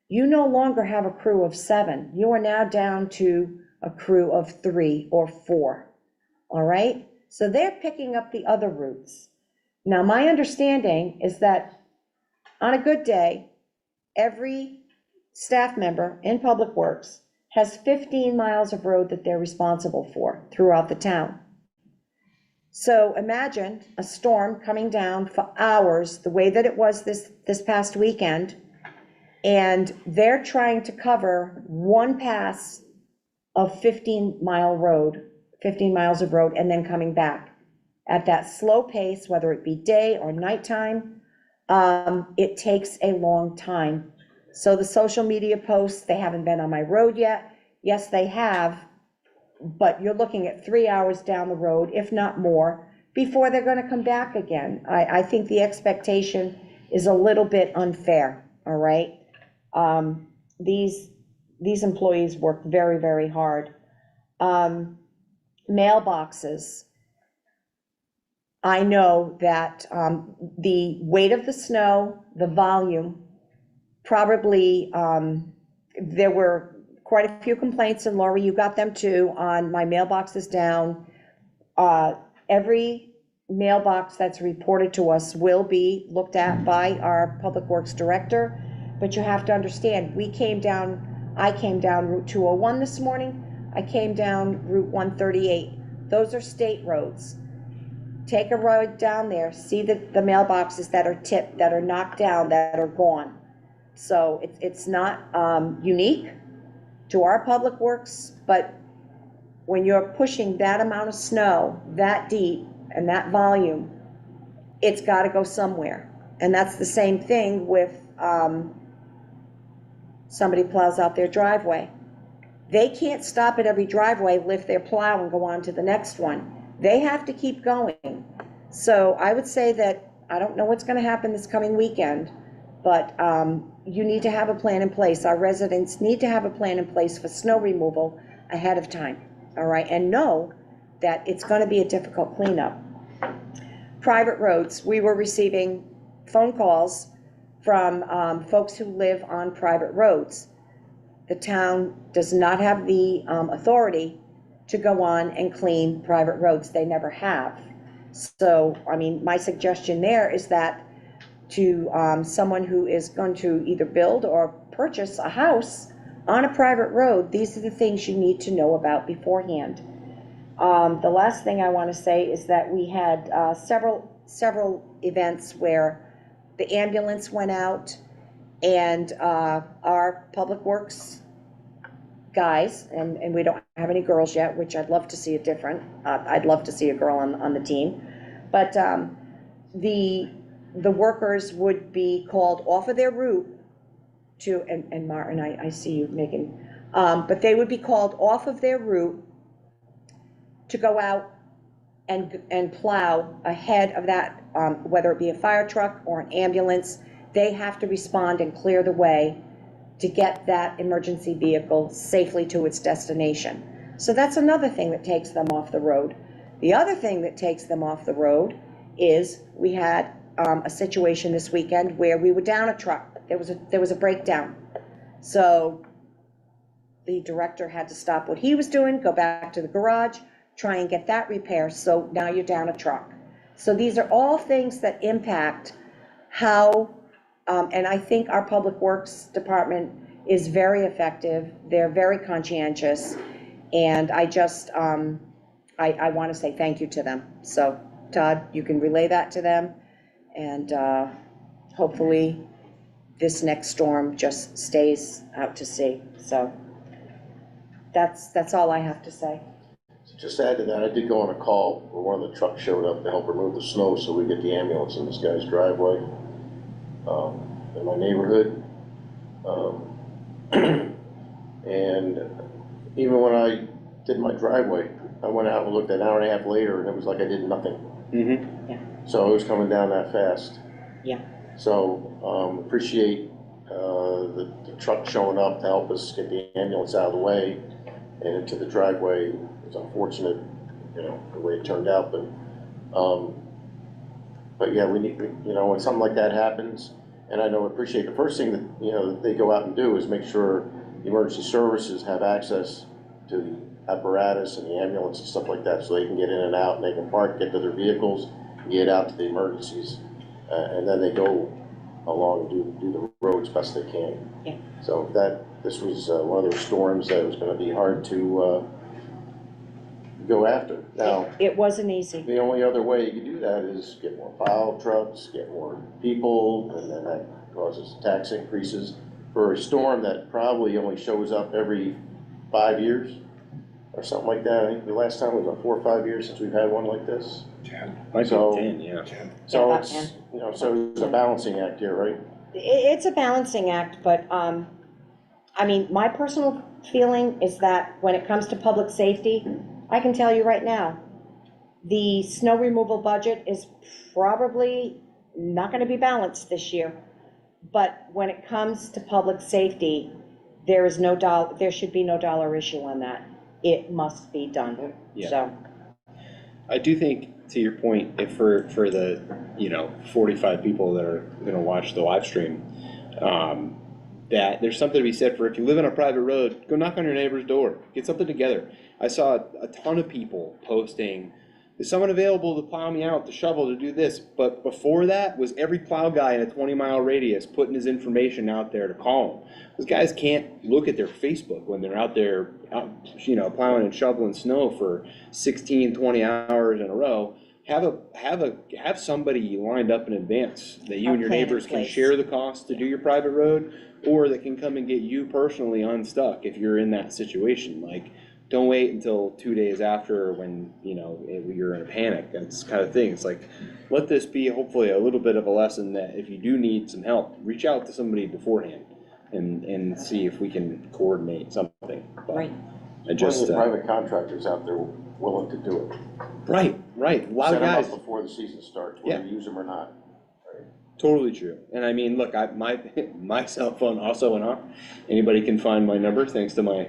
Speaker 1: you no longer have a crew of 7. You are now down to a crew of 3 or 4, all right? So they're picking up the other routes. Now, my understanding is that on a good day, every staff member in Public Works has 15 miles of road that they're responsible for throughout the town. So imagine a storm coming down for hours, the way that it was this past weekend, and they're trying to cover one pass of 15 miles of road, and then coming back at that slow pace, whether it be day or nighttime. It takes a long time. So the social media posts, they haven't been on my road yet. Yes, they have, but you're looking at 3 hours down the road, if not more, before they're going to come back again. I think the expectation is a little bit unfair, all right? These employees work very, very hard. Mailboxes. I know that the weight of the snow, the volume, probably, there were quite a few complaints, and Lori, you got them too, on my mailbox is down. Every mailbox that's reported to us will be looked at by our Public Works Director, but you have to understand, I came down Route 201 this morning, I came down Route 138. Those are state roads. Take a ride down there, see the mailboxes that are tipped, that are knocked down, that are gone. So it's not unique to our Public Works, but when you're pushing that amount of snow, that deep, and that volume, it's gotta go somewhere. And that's the same thing with somebody plows out their driveway. They can't stop at every driveway, lift their plow, and go on to the next one. They have to keep going. So I would say that, I don't know what's gonna happen this coming weekend, but you need to have a plan in place. Our residents need to have a plan in place for snow removal ahead of time, all right? And know that it's gonna be a difficult cleanup. Private roads, we were receiving phone calls from folks who live on private roads. The town does not have the authority to go on and clean private roads. They never have. So, I mean, my suggestion there is that to someone who is going to either build or purchase a house on a private road, these are the things you need to know about beforehand. The last thing I want to say is that we had several events where the ambulance went out, and our Public Works guys, and we don't have any girls yet, which I'd love to see a different, I'd love to see a girl on the team, but the workers would be called off of their route to, and Martin, I see you making, but they would be called off of their route to go out and plow ahead of that, whether it be a fire truck or an ambulance. They have to respond and clear the way to get that emergency vehicle safely to its destination. So that's another thing that takes them off the road. The other thing that takes them off the road is we had a situation this weekend where we were down a truck. There was a breakdown. So the director had to stop what he was doing, go back to the garage, try and get that repaired. So now you're down a truck. So these are all things that impact how, and I think our Public Works Department is very effective. They're very conscientious. And I just, I want to say thank you to them. So Todd, you can relay that to them. And hopefully this next storm just stays out to sea. So that's all I have to say.
Speaker 4: Just to add to that, I did go on a call where one of the trucks showed up to help remove the snow so we get the ambulance in this guy's driveway in my neighborhood. And even when I did my driveway, I went out and looked an hour and a half later, and it was like I did nothing.
Speaker 5: Mm-hmm.
Speaker 1: Yeah.
Speaker 4: So it was coming down that fast.
Speaker 1: Yeah.
Speaker 4: So appreciate the truck showing up to help us get the ambulance out of the way and into the driveway. It's unfortunate, you know, the way it turned out, but yeah, we need, you know, when something like that happens, and I know, appreciate the first thing that, you know, that they go out and do is make sure the emergency services have access to the apparatus and the ambulance and stuff like that, so they can get in and out, and they can park, get to their vehicles, get out to the emergencies, and then they go along and do the roads best they can.
Speaker 1: Yeah.
Speaker 4: So this was one of those storms that was going to be hard to go after. Now,
Speaker 1: It wasn't easy.
Speaker 4: the only other way you can do that is get more plow trucks, get more people, and then that causes tax increases for a storm that probably only shows up every 5 years or something like that. I think the last time was about 4 or 5 years since we've had one like this.
Speaker 5: Might
Speaker 4: So-
Speaker 5: be 10, yeah.
Speaker 4: So
Speaker 1: about
Speaker 4: it's,
Speaker 1: 10.
Speaker 4: you know, so it's a balancing act here, right?
Speaker 1: It's a balancing act, but, I mean, my personal feeling is that when it comes to public safety, I can tell you right now, the snow removal budget is probably not gonna be balanced this year. But when it comes to public safety, there should be no dollar issue on that. It must be done,
Speaker 5: Yeah.
Speaker 1: so.
Speaker 5: I do think, to your point, if for the, 45 people that are gonna watch the live stream, that there's something to be said for if you live on a private road, go knock on your neighbor's door, get something together. I saw a ton of people posting is someone available to plow me out, to shovel, to do this? But before that was every plow guy in a 20-mile radius putting his information out there to call them. Those guys can't look at their Facebook when they're out there, plowing and shoveling snow for 16, 20 hours in a row. Have somebody lined up in advance that you and your neighbors can share the cost to do your private road, or that can come and get you personally unstuck if you're in that situation. Like, don't wait until 2 days after when, you're in a panic. That's kind of thing. It's like, let this be hopefully a little bit of a lesson that if you do need some help, reach out to somebody beforehand and see if we can coordinate something. But
Speaker 1: Right.
Speaker 5: I just,
Speaker 4: Plenty of private contractors out there willing to do it.
Speaker 5: right. A lot of guys.
Speaker 4: Set them up before the season starts, whether you use them or not.
Speaker 5: Totally true. And I mean, look, my cell phone also went off. Anybody can find my number thanks to my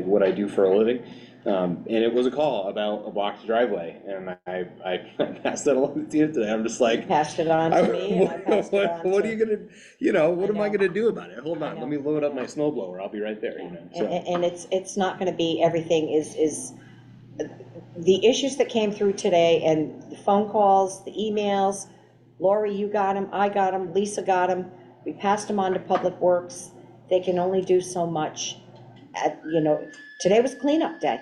Speaker 5: what I do for a living. And it was a call about a blocked driveway, and I passed that along to you today. I'm just like,
Speaker 1: Passed it on to me, and I passed it on to.
Speaker 5: what are you gonna, what am I
Speaker 1: know.
Speaker 5: gonna do about it? Hold on,
Speaker 1: know.
Speaker 5: let me load up my snow blower. I'll be right there. So.
Speaker 1: And it's not gonna be, everything is, the issues that came through today, and the phone calls, the emails, Lori, you got them, I got them, Lisa got them, we passed them on to Public Works. They can only do so much. Today was cleanup day.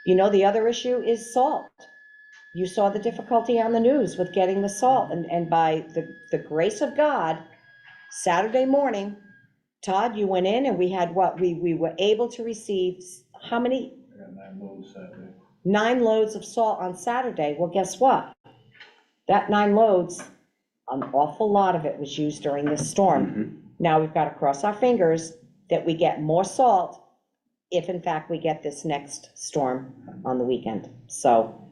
Speaker 1: The other issue is salt. You saw the difficulty on the news with getting the salt, and by the grace of God, Saturday morning, Todd, you went in and we had what? We were able to receive, how many?
Speaker 8: I got 9 loads Saturday.
Speaker 1: 9 loads of salt on Saturday. Well, guess what? That 9 loads, an awful lot of it was used during this storm.
Speaker 5: Mm-hmm.
Speaker 1: Now we've got to cross our fingers that we get more salt if in fact we get this next storm on the weekend. So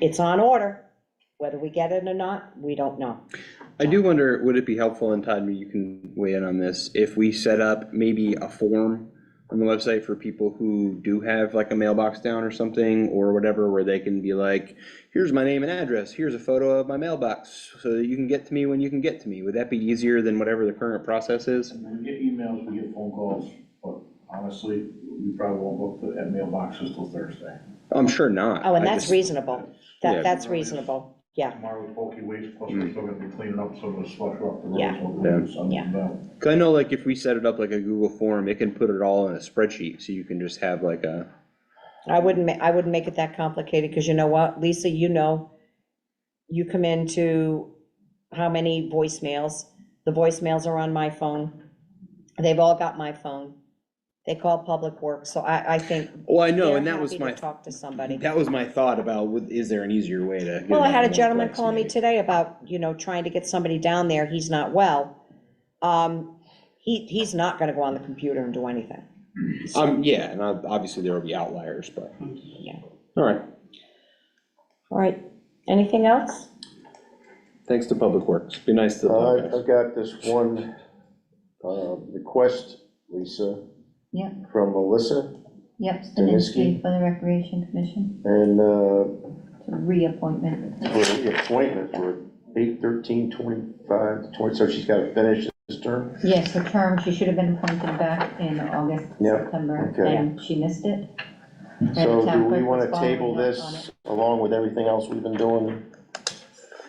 Speaker 1: it's on order. Whether we get it or not, we don't know.
Speaker 5: I do wonder, would it be helpful, and Todd, you can weigh in on this, if we set up maybe a form on the website for people who do have like a mailbox down or something or whatever, where they can be like, here's my name and address, here's a photo of my mailbox so that you can get to me when you can get to me. Would that be easier than whatever the current process is?
Speaker 8: We get emails, we get phone calls, but honestly, we probably won't look at mailboxes till Thursday.
Speaker 5: I'm sure not.
Speaker 1: Oh, and
Speaker 5: I
Speaker 1: that's
Speaker 5: just-
Speaker 1: reasonable.
Speaker 5: Yeah.
Speaker 1: That's reasonable. Yeah.
Speaker 8: Tomorrow, bulky waste, plus we're still gonna be cleaning up some of the slush off the roads.
Speaker 1: Yeah.
Speaker 8: so we'll do something
Speaker 1: Yeah.
Speaker 8: about it.
Speaker 5: 'Cause I know, like, if we set it up like a Google form, it can put it all in a spreadsheet, so you can just have like a,
Speaker 1: I wouldn't make it that complicated, because you know what, Lisa, you come into how many voicemails? The voicemails are on my phone. They've all got my phone. They call Public Works, so I think.
Speaker 5: oh, I know,
Speaker 1: they're
Speaker 5: and that was
Speaker 1: happy to
Speaker 5: my,
Speaker 1: talk to somebody.
Speaker 5: that was my thought about, is there an easier way to? get
Speaker 1: Well, I
Speaker 5: it
Speaker 1: had a
Speaker 5: on one
Speaker 1: gentleman
Speaker 5: place,
Speaker 1: call me
Speaker 5: maybe?
Speaker 1: today about, trying to get somebody down there, he's not well. He's not gonna go on the computer and do anything.
Speaker 5: Yeah, and obviously there will be outliers, but,
Speaker 1: Yeah.
Speaker 5: all right.
Speaker 1: All right, anything else?
Speaker 5: Thanks to Public Works. Be nice to the public.
Speaker 4: I've got this one request, Lisa,
Speaker 7: Yep,
Speaker 4: from Melissa,
Speaker 7: yep,
Speaker 4: Deniski.
Speaker 7: Deniski for the Recreation Commission,
Speaker 4: and
Speaker 7: it's a reappointment.
Speaker 4: for the appointment for 8/13/25 to 20, so she's got to finish this term.
Speaker 7: Yes, her term, she should have been appointed back in August,
Speaker 4: Yep,
Speaker 7: September,
Speaker 4: okay.
Speaker 7: and she missed it.
Speaker 4: So
Speaker 7: And town
Speaker 4: do we
Speaker 7: clerk
Speaker 4: want
Speaker 7: was
Speaker 4: to table
Speaker 7: following up
Speaker 4: this along with everything else we've been doing?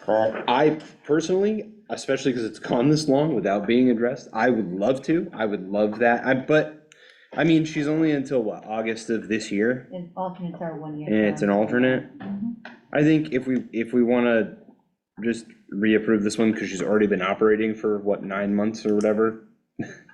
Speaker 4: Matt?
Speaker 5: I personally, especially because it's gone this long without being addressed, I would love to. I would love that. But, I mean, she's only until what, August of this year?
Speaker 7: And alternates are 1 year.
Speaker 5: And it's an
Speaker 7: terms.
Speaker 5: alternate?
Speaker 7: Mhm.
Speaker 5: I think if we want to just reapprove this one, because she's already been operating for, what, 9 months or whatever?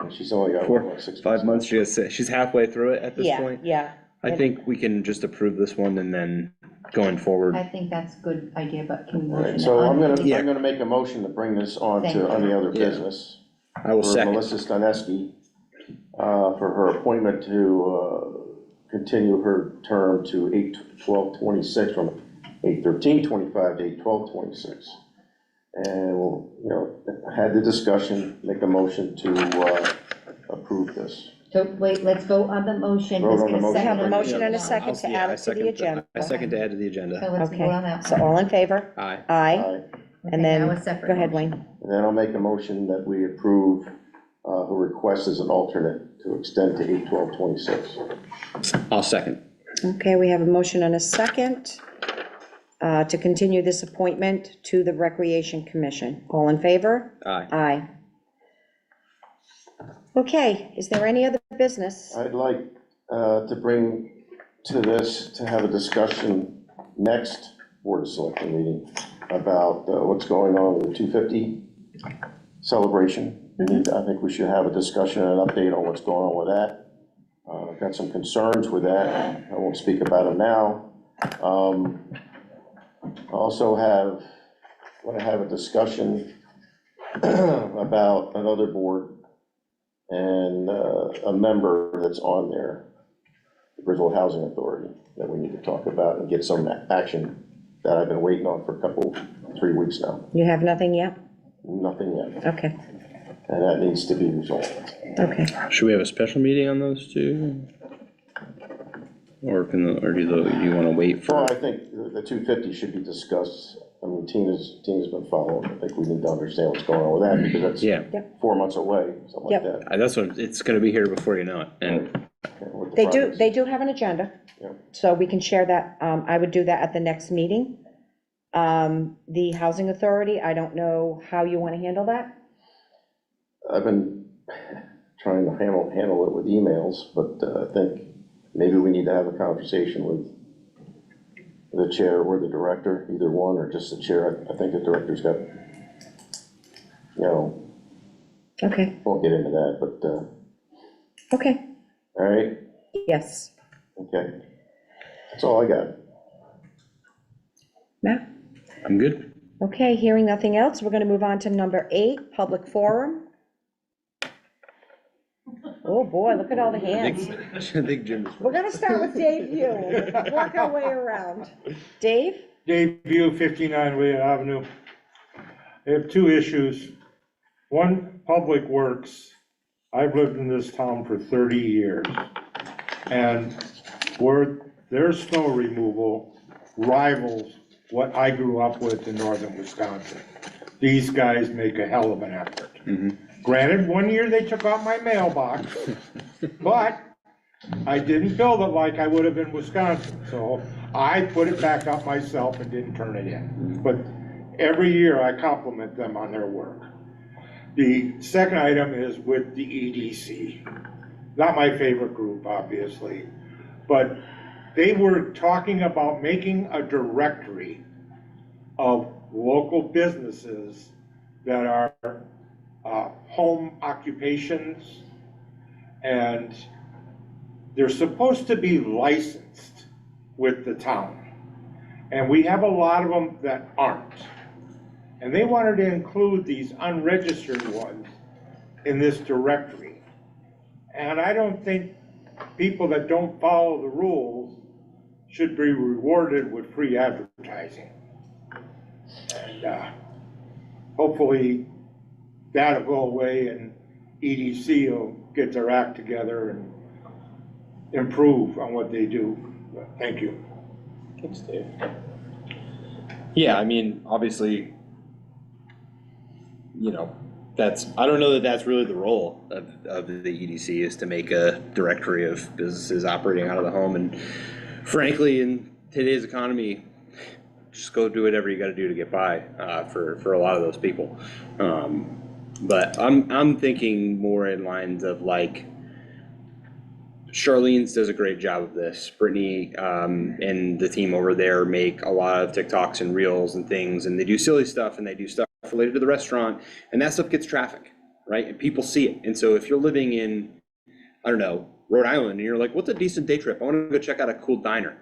Speaker 4: She's only got, what, 6 months?
Speaker 5: 5 months, she's halfway through it at this point.
Speaker 1: Yeah.
Speaker 5: I think we can just approve this one and then going forward.
Speaker 7: I think that's a good idea, but can we
Speaker 4: All right,
Speaker 7: motion?
Speaker 4: so I'm
Speaker 5: Yeah.
Speaker 4: gonna make a motion to bring this on
Speaker 7: Thank
Speaker 4: to
Speaker 7: you.
Speaker 4: any other
Speaker 5: Yeah.
Speaker 4: business.
Speaker 5: I will
Speaker 4: For
Speaker 5: second.
Speaker 4: Melissa Staneski, for her appointment to continue her term to 8/12/26, from 8/13/25 to 8/12/26. And we'll, had the discussion, make a motion to approve this.
Speaker 7: So, wait, let's vote on the motion.
Speaker 4: Vote
Speaker 7: Let's
Speaker 4: on
Speaker 7: get
Speaker 4: the
Speaker 7: a
Speaker 4: motion.
Speaker 7: second
Speaker 1: I have a
Speaker 7: on
Speaker 1: motion
Speaker 7: the
Speaker 1: and a
Speaker 7: other
Speaker 1: second
Speaker 7: one.
Speaker 1: to
Speaker 5: Yeah,
Speaker 1: add it to the agenda.
Speaker 5: I second to add to the
Speaker 7: So
Speaker 5: agenda.
Speaker 7: let's
Speaker 1: Okay,
Speaker 7: vote on that
Speaker 1: so
Speaker 7: one.
Speaker 1: all in favor?
Speaker 5: Aye.
Speaker 1: Aye.
Speaker 4: Aye.
Speaker 1: And
Speaker 7: Okay,
Speaker 1: then,
Speaker 7: now a separate
Speaker 1: go ahead,
Speaker 7: motion.
Speaker 1: Wayne.
Speaker 4: And then I'll make a motion that we approve her request as an alternate to extend to 8/12/26.
Speaker 5: I'll second.
Speaker 1: Okay, we have a motion and a second. to continue this appointment to the Recreation Commission. All in favor?
Speaker 5: Aye.
Speaker 1: Aye. Okay, is there any other business?
Speaker 4: I'd like to bring to this, to have a discussion next Board of Selectmen meeting about what's going on with the 250 celebration. I think we should have a discussion and an update on what's going on with that. I've got some concerns with that. I won't speak about them now. Also want to have a discussion about another board and a member that's on there, the Griswold Housing Authority, that we need to talk about and get some action that I've been waiting on for 3 weeks now.
Speaker 1: You have nothing yet?
Speaker 4: Nothing yet,
Speaker 1: Okay,
Speaker 4: and that needs to be resolved.
Speaker 1: okay.
Speaker 5: Should we have a special meeting on those two? Or do you want to wait
Speaker 4: Well,
Speaker 5: for?
Speaker 4: I think the 250 should be discussed. I mean, Tina's been following. I think we need to understand what's going on with that, because that's
Speaker 5: Yeah,
Speaker 4: 4 months away, something like
Speaker 1: Yep.
Speaker 4: that.
Speaker 5: that's what, it's gonna be here before you know it, and
Speaker 4: What the
Speaker 1: They do,
Speaker 4: progress
Speaker 1: they
Speaker 4: is.
Speaker 1: do have an agenda,
Speaker 4: Yeah.
Speaker 1: so we can share that. I would do that at the next meeting. The Housing Authority, I don't know how you want to handle that.
Speaker 4: I've been trying to handle it with emails, but I think maybe we need to have a conversation with the chair or the director, either one, or just the chair. I think the director's got,
Speaker 1: Okay,
Speaker 4: won't get into that, but,
Speaker 1: okay,
Speaker 4: all right,
Speaker 1: yes.
Speaker 4: okay. That's all I got.
Speaker 1: Matt?
Speaker 5: I'm good.
Speaker 1: Okay, hearing nothing else, we're going to move on to number 8, public forum. Oh, boy, look at all the hands.
Speaker 5: I think Jim is.
Speaker 1: We're going to start with Dave View, work our way around. Dave?
Speaker 9: Dave View, 59 Wheel Avenue. I have 2 issues. One, Public Works. I've lived in this town for 30 years. And where their snow removal rivals what I grew up with in northern Wisconsin. These guys make a hell of an effort. Granted, one year they took out my mailbox, but I didn't build it like I would have in Wisconsin. So I put it back up myself and didn't turn it in. But every year I compliment them on their work. The second item is with the EDC. Not my favorite group, obviously, but they were talking about making a directory of local businesses that are home occupations, and they're supposed to be licensed with the town. And we have a lot of them that aren't. And they wanted to include these unregistered ones in this directory. And I don't think people that don't follow the rules should be rewarded with free advertising. And hopefully that'll go away and EDC will get their act together and improve on what they do. Thank you.
Speaker 5: Thanks, Dave. Yeah, I mean, obviously, I don't know that that's really the role of the EDC, is to make a directory of businesses operating out of the home. And frankly, in today's economy, just go do whatever you gotta do to get by, for a lot of those people. But I'm thinking more in lines of like, Charlene's does a great job of this. Brittany and the team over there make a lot of TikToks and Reels and things, and they do silly stuff and they do stuff related to the restaurant, and that stuff gets traffic, right? And people see it. And so if you're living in, I don't know, Rhode Island, and you're like, what's a decent day trip? I want to go check out a cool diner,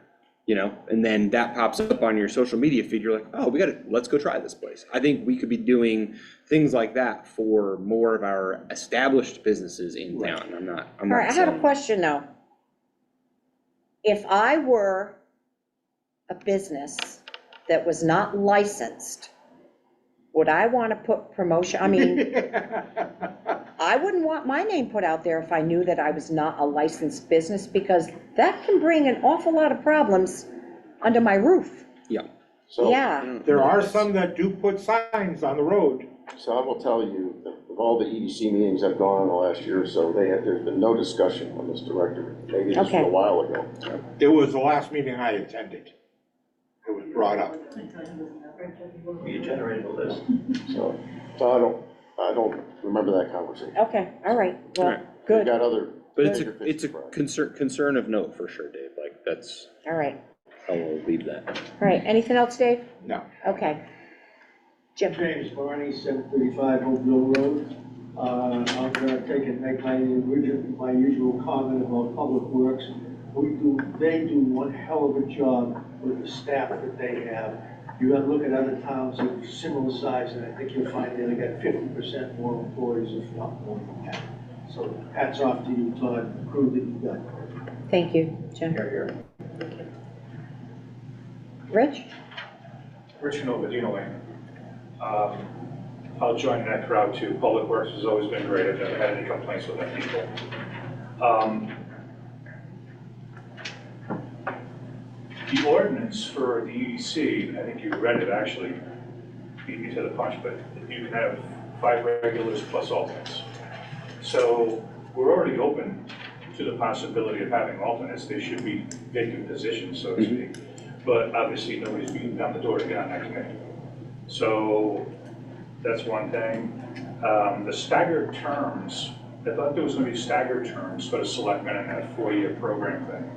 Speaker 5: and then that pops up on your social media feed. You're like, oh, let's go try this place. I think we could be doing things like that for more of our established businesses in town. I'm not
Speaker 1: All right, I have a
Speaker 5: saying-
Speaker 1: question though. If I were a business that was not licensed, would I want to put promotion, I mean, I wouldn't want my name put out there if I knew that I was not a licensed business, because that can bring an awful lot of problems under my roof.
Speaker 5: Yeah.
Speaker 4: So,
Speaker 1: Yeah,
Speaker 9: There are some that do put signs on the road.
Speaker 4: So I will tell you, that of all the EDC meetings I've gone on the last year or so, there's been no discussion on this directory. Maybe this was
Speaker 1: Okay.
Speaker 4: a while ago.
Speaker 9: It was the last meeting I attended. It was
Speaker 10: brought up.
Speaker 6: You generated the list.
Speaker 4: So I don't remember that conversation.
Speaker 1: Okay, all right, well,
Speaker 5: Alright.
Speaker 4: We
Speaker 1: good,
Speaker 4: got other.
Speaker 5: But it's
Speaker 4: bigger
Speaker 5: a,
Speaker 4: fish
Speaker 5: it's a
Speaker 4: to fry.
Speaker 5: concern of note for sure, Dave, like, that's
Speaker 1: all right.
Speaker 5: how we'll leave that.
Speaker 1: All right, anything else, Dave?
Speaker 10: No.
Speaker 1: Okay. Jim?
Speaker 11: James Barney, 735 Oakville Road. I'm gonna make my usual comment about Public Works. They do one hell of a job with the staff that they have. You gotta look at other towns of similar size, and I think you'll find that they got 50% more employees, if not more than that. So hats off to you, Todd, the crew that you got.
Speaker 1: Thank you, Jim. Rich?
Speaker 2: Rich and Ovadino Lane. I'll join that crowd too. Public Works has always been great. I've never had any complaints with them people. The ordinance for the EDC, I think you read it actually, beat me to the punch, but you can have 5 regulars plus alternates. So we're already open to the possibility of having alternates. They should be vacant positions, so to speak. But obviously, nobody's beating down the door to get on that committee. So that's one thing. The staggered terms, I thought there was going to be staggered terms for the selectmen in that 4-year program thing.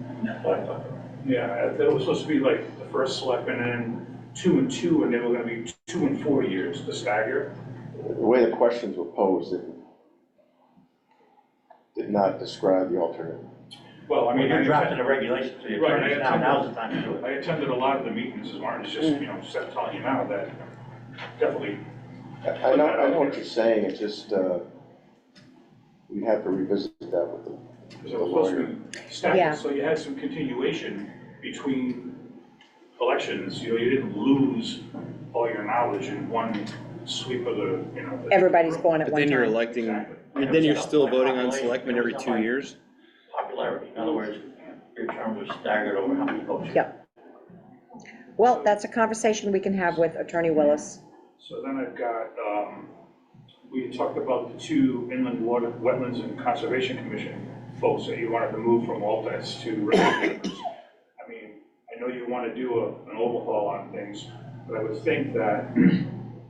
Speaker 2: Yeah, it was supposed to be like the first selectman and 2 and 2, and they were going to be 2 and 4 years to stagger.
Speaker 4: The way the questions were posed, it did not describe the alternate.
Speaker 2: Well, I mean,
Speaker 6: You're drafting the regulations for your
Speaker 2: Right, I
Speaker 6: attorneys now, now's the time to do
Speaker 2: I
Speaker 6: it.
Speaker 2: attended a lot of the meetings, as Martin's just, telling you now that definitely.
Speaker 4: I know what you're saying, it's just, we have to revisit that with the
Speaker 2: Because it was supposed
Speaker 4: lawyer.
Speaker 2: to be staggered,
Speaker 1: Yeah.
Speaker 2: so you had some continuation between elections. You didn't lose all your knowledge in one sweep of the.
Speaker 1: Everybody's born at
Speaker 5: But
Speaker 1: one
Speaker 5: then you're
Speaker 1: time.
Speaker 5: electing,
Speaker 2: Exactly.
Speaker 5: then you're still voting on selectmen every 2 years?
Speaker 6: Popularity, in other words, your term was staggered over how many votes.
Speaker 1: Yep. Well, that's a conversation we can have with Attorney Willis.
Speaker 2: So then I've got, we talked about the 2 inland water, wetlands and conservation commission folks that you wanted to move from alternates to regular members. I mean, I know you want to do an overhaul on things, but I would think that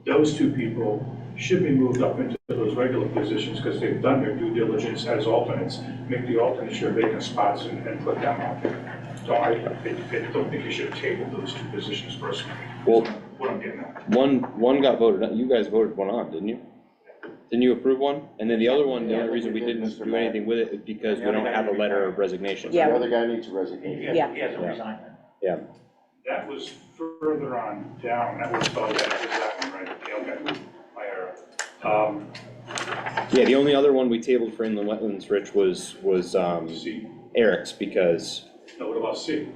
Speaker 2: those 2 people should be moved up into those regular positions because they've done their due diligence as alternates. Make the alternates your vacant spots and put them out there. So I don't think you should table those 2 positions personally.
Speaker 5: Well,
Speaker 2: What I'm getting at.
Speaker 5: one got voted, you guys voted one on, didn't you? Didn't you approve one? And then the other one, the only reason we didn't do anything with it is because we don't have a letter of resignation.
Speaker 1: Yeah.
Speaker 4: The other guy needs a resignation.
Speaker 1: Yeah.
Speaker 6: He hasn't resigned then.
Speaker 5: Yeah.
Speaker 2: That was further on down, that was, oh, that one, right, yeah, okay, my error.
Speaker 5: Yeah, the only other one we tabled for inland wetlands, Rich, was
Speaker 2: C,
Speaker 5: Eric's, because
Speaker 2: no, what about C?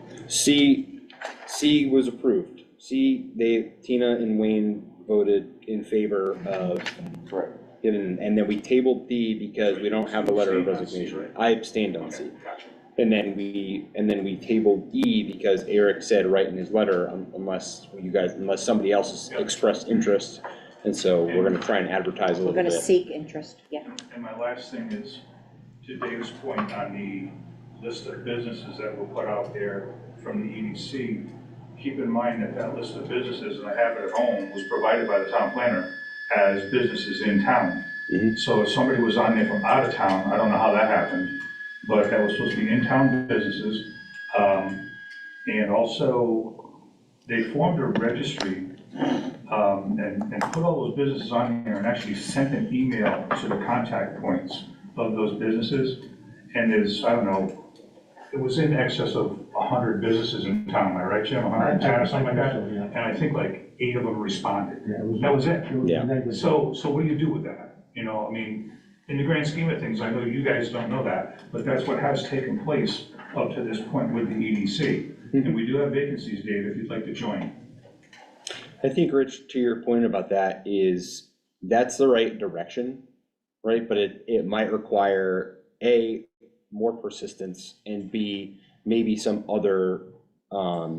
Speaker 5: C was approved. Tina and Wayne voted in favor of
Speaker 4: Correct.
Speaker 5: giving, and then we tabled D because we don't have a letter of resignation. I abstained on C.
Speaker 2: Gotcha.
Speaker 5: And then we tabled E because Eric said right in his letter, unless somebody else has expressed interest. And so we're gonna try and advertise a
Speaker 1: We're
Speaker 5: little
Speaker 1: gonna
Speaker 5: bit.
Speaker 1: seek interest, yeah.
Speaker 2: And my last thing is, to Dave's point on the list of businesses that were put out there from the EDC, keep in mind that that list of businesses, and I have it at home, was provided by the town planner as businesses in town. So if somebody was on there from out of town, I don't know how that happened, but that was supposed to be in-town businesses. And also, they formed a registry and put all those businesses on there and actually sent an email to the contact points of those businesses. And there's, I don't know, it was in excess of 100 businesses in town, am I right, Jim? 110 or something like that? And I think like 8 of them responded. That was it.
Speaker 5: Yeah.
Speaker 2: So what do you do with that? I mean, in the grand scheme of things, I know you guys don't know that, but that's what has taken place up to this point with the EDC. And we do have vacancies, Dave, if you'd like to join.
Speaker 5: I think, Rich, to your point about that is, that's the right direction, right? But it might require, A, more persistence, and B, maybe some other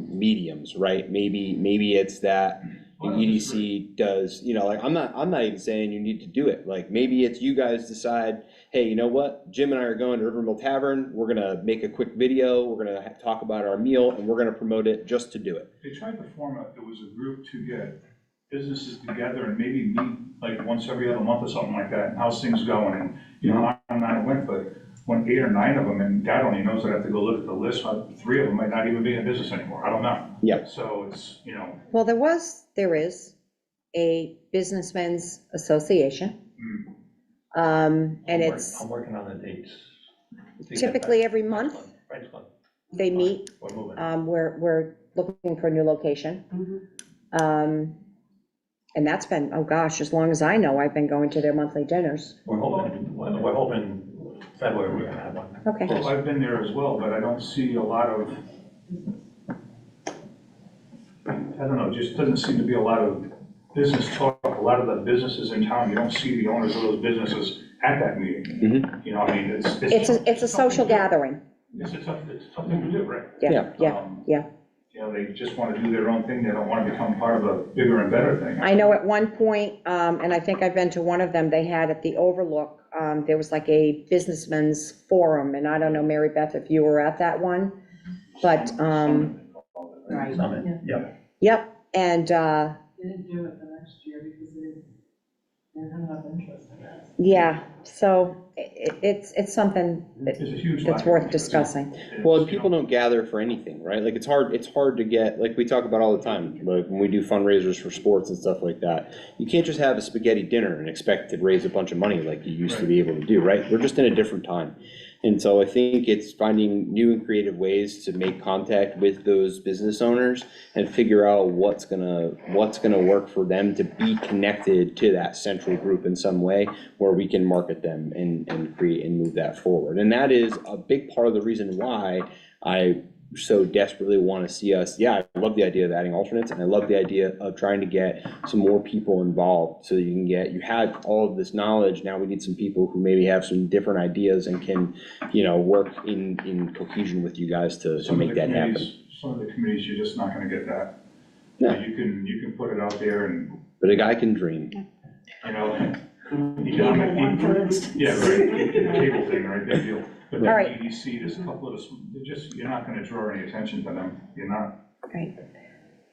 Speaker 5: mediums, right? Maybe it's that and EDC does, you know, like, I'm not even saying you need to do it. Like, maybe it's you guys decide, hey, you know what? Jim and I are going to Rivermill Tavern. We're gonna make a quick video. We're gonna talk about our meal, and we're gonna promote it just to do it.
Speaker 2: They tried to form it was a group to get businesses together and maybe meet like once every other month or something like that, and how's things going, and, you know, I went, but when 8 or 9 of them, and God only knows, I'd have to go look at the list, 3 of them might not even be in business anymore, I don't know.
Speaker 5: Yep.
Speaker 2: So it's, you know,
Speaker 1: Well, there is a businessmen's association. And it's
Speaker 6: I'm working on the dates.
Speaker 1: typically every month
Speaker 6: Friends Club.
Speaker 1: they meet.
Speaker 6: We're moving.
Speaker 1: We're looking for a new location. And that's been, oh gosh, as long as I know, I've been going to their monthly dinners.
Speaker 6: We're hoping February we're gonna have one.
Speaker 1: Okay.
Speaker 2: well, I've been there as well, but I don't see a lot of, I don't know, just doesn't seem to be a lot of business talk. A lot of the businesses in town, you don't see the owners of those businesses at that meeting. You know, I mean,
Speaker 1: It's a social gathering.
Speaker 2: It's a tough thing to do, right?
Speaker 1: Yeah, yeah.
Speaker 2: You know, they just want to do their own thing, they don't want to become part of a bigger and better thing.
Speaker 1: I know at one point, and I think I've been to one of them, they had at the Overlook, there was like a businessman's forum, and I don't know, Mary Beth, if you were at that one, but,
Speaker 3: Right.
Speaker 6: Summit, yeah.
Speaker 1: yep, and,
Speaker 3: They didn't do it the next year because they didn't have enough interest in that.
Speaker 1: yeah, so it's something
Speaker 2: It's a huge
Speaker 1: that's
Speaker 2: lack.
Speaker 1: worth discussing.
Speaker 5: Well, and people don't gather for anything, right? Like, it's hard to get, like we talk about all the time, like when we do fundraisers for sports and stuff like that. You can't just have a spaghetti dinner and expect to raise a bunch of money like you used to be able to do, right? We're just in a different time. And so I think it's finding new and creative ways to make contact with those business owners and figure out what's gonna work for them to be connected to that central group in some way where we can market them and create and move that forward. And that is a big part of the reason why I so desperately want to see us, I love the idea of adding alternates, and I love the idea of trying to get some more people involved so you have all of this knowledge. Now we need some people who maybe have some different ideas and can, you know, work in cohesion with you guys to make that happen.
Speaker 2: Some of the committees, you're just not gonna get that.
Speaker 5: No.
Speaker 2: You can put it out there and,
Speaker 5: But a guy can dream.
Speaker 2: you know.
Speaker 3: Cable one, for instance.
Speaker 2: Yeah, right, the cable thing, right, big deal. But
Speaker 1: All
Speaker 2: the
Speaker 1: right.
Speaker 2: EDC, there's a couple of, you're not gonna draw any attention to them, you're not.
Speaker 1: Right.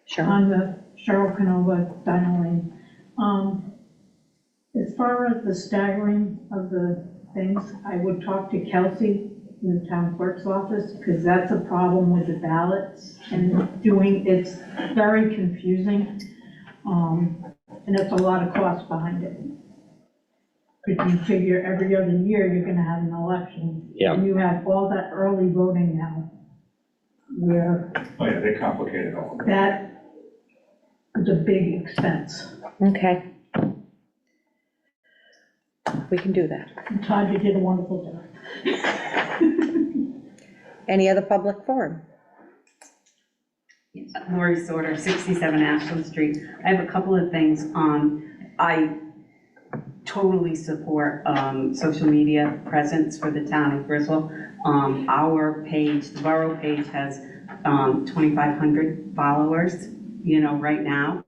Speaker 1: Sure.
Speaker 10: On the Cheryl Canova Donnelly. As far as the staggering of the things, I would talk to Kelsey in the town clerk's office, because that's a problem with the ballots and it's very confusing. And it's a lot of cost behind it. Because you figure every other year you're gonna have an election.
Speaker 5: Yeah.
Speaker 10: And you have all that early voting now, where
Speaker 2: Oh, yeah, they complicate it all.
Speaker 10: that is a big expense.
Speaker 1: Okay. We can do that.
Speaker 10: It's hard to get a wonderful dinner.
Speaker 1: Any other public forum?
Speaker 12: Lori Sorter, 67 Ashland Street. I have a couple of things. I totally support social media presence for the town of Griswold. Our page, the borough page, has 2,500 followers, you know, right now.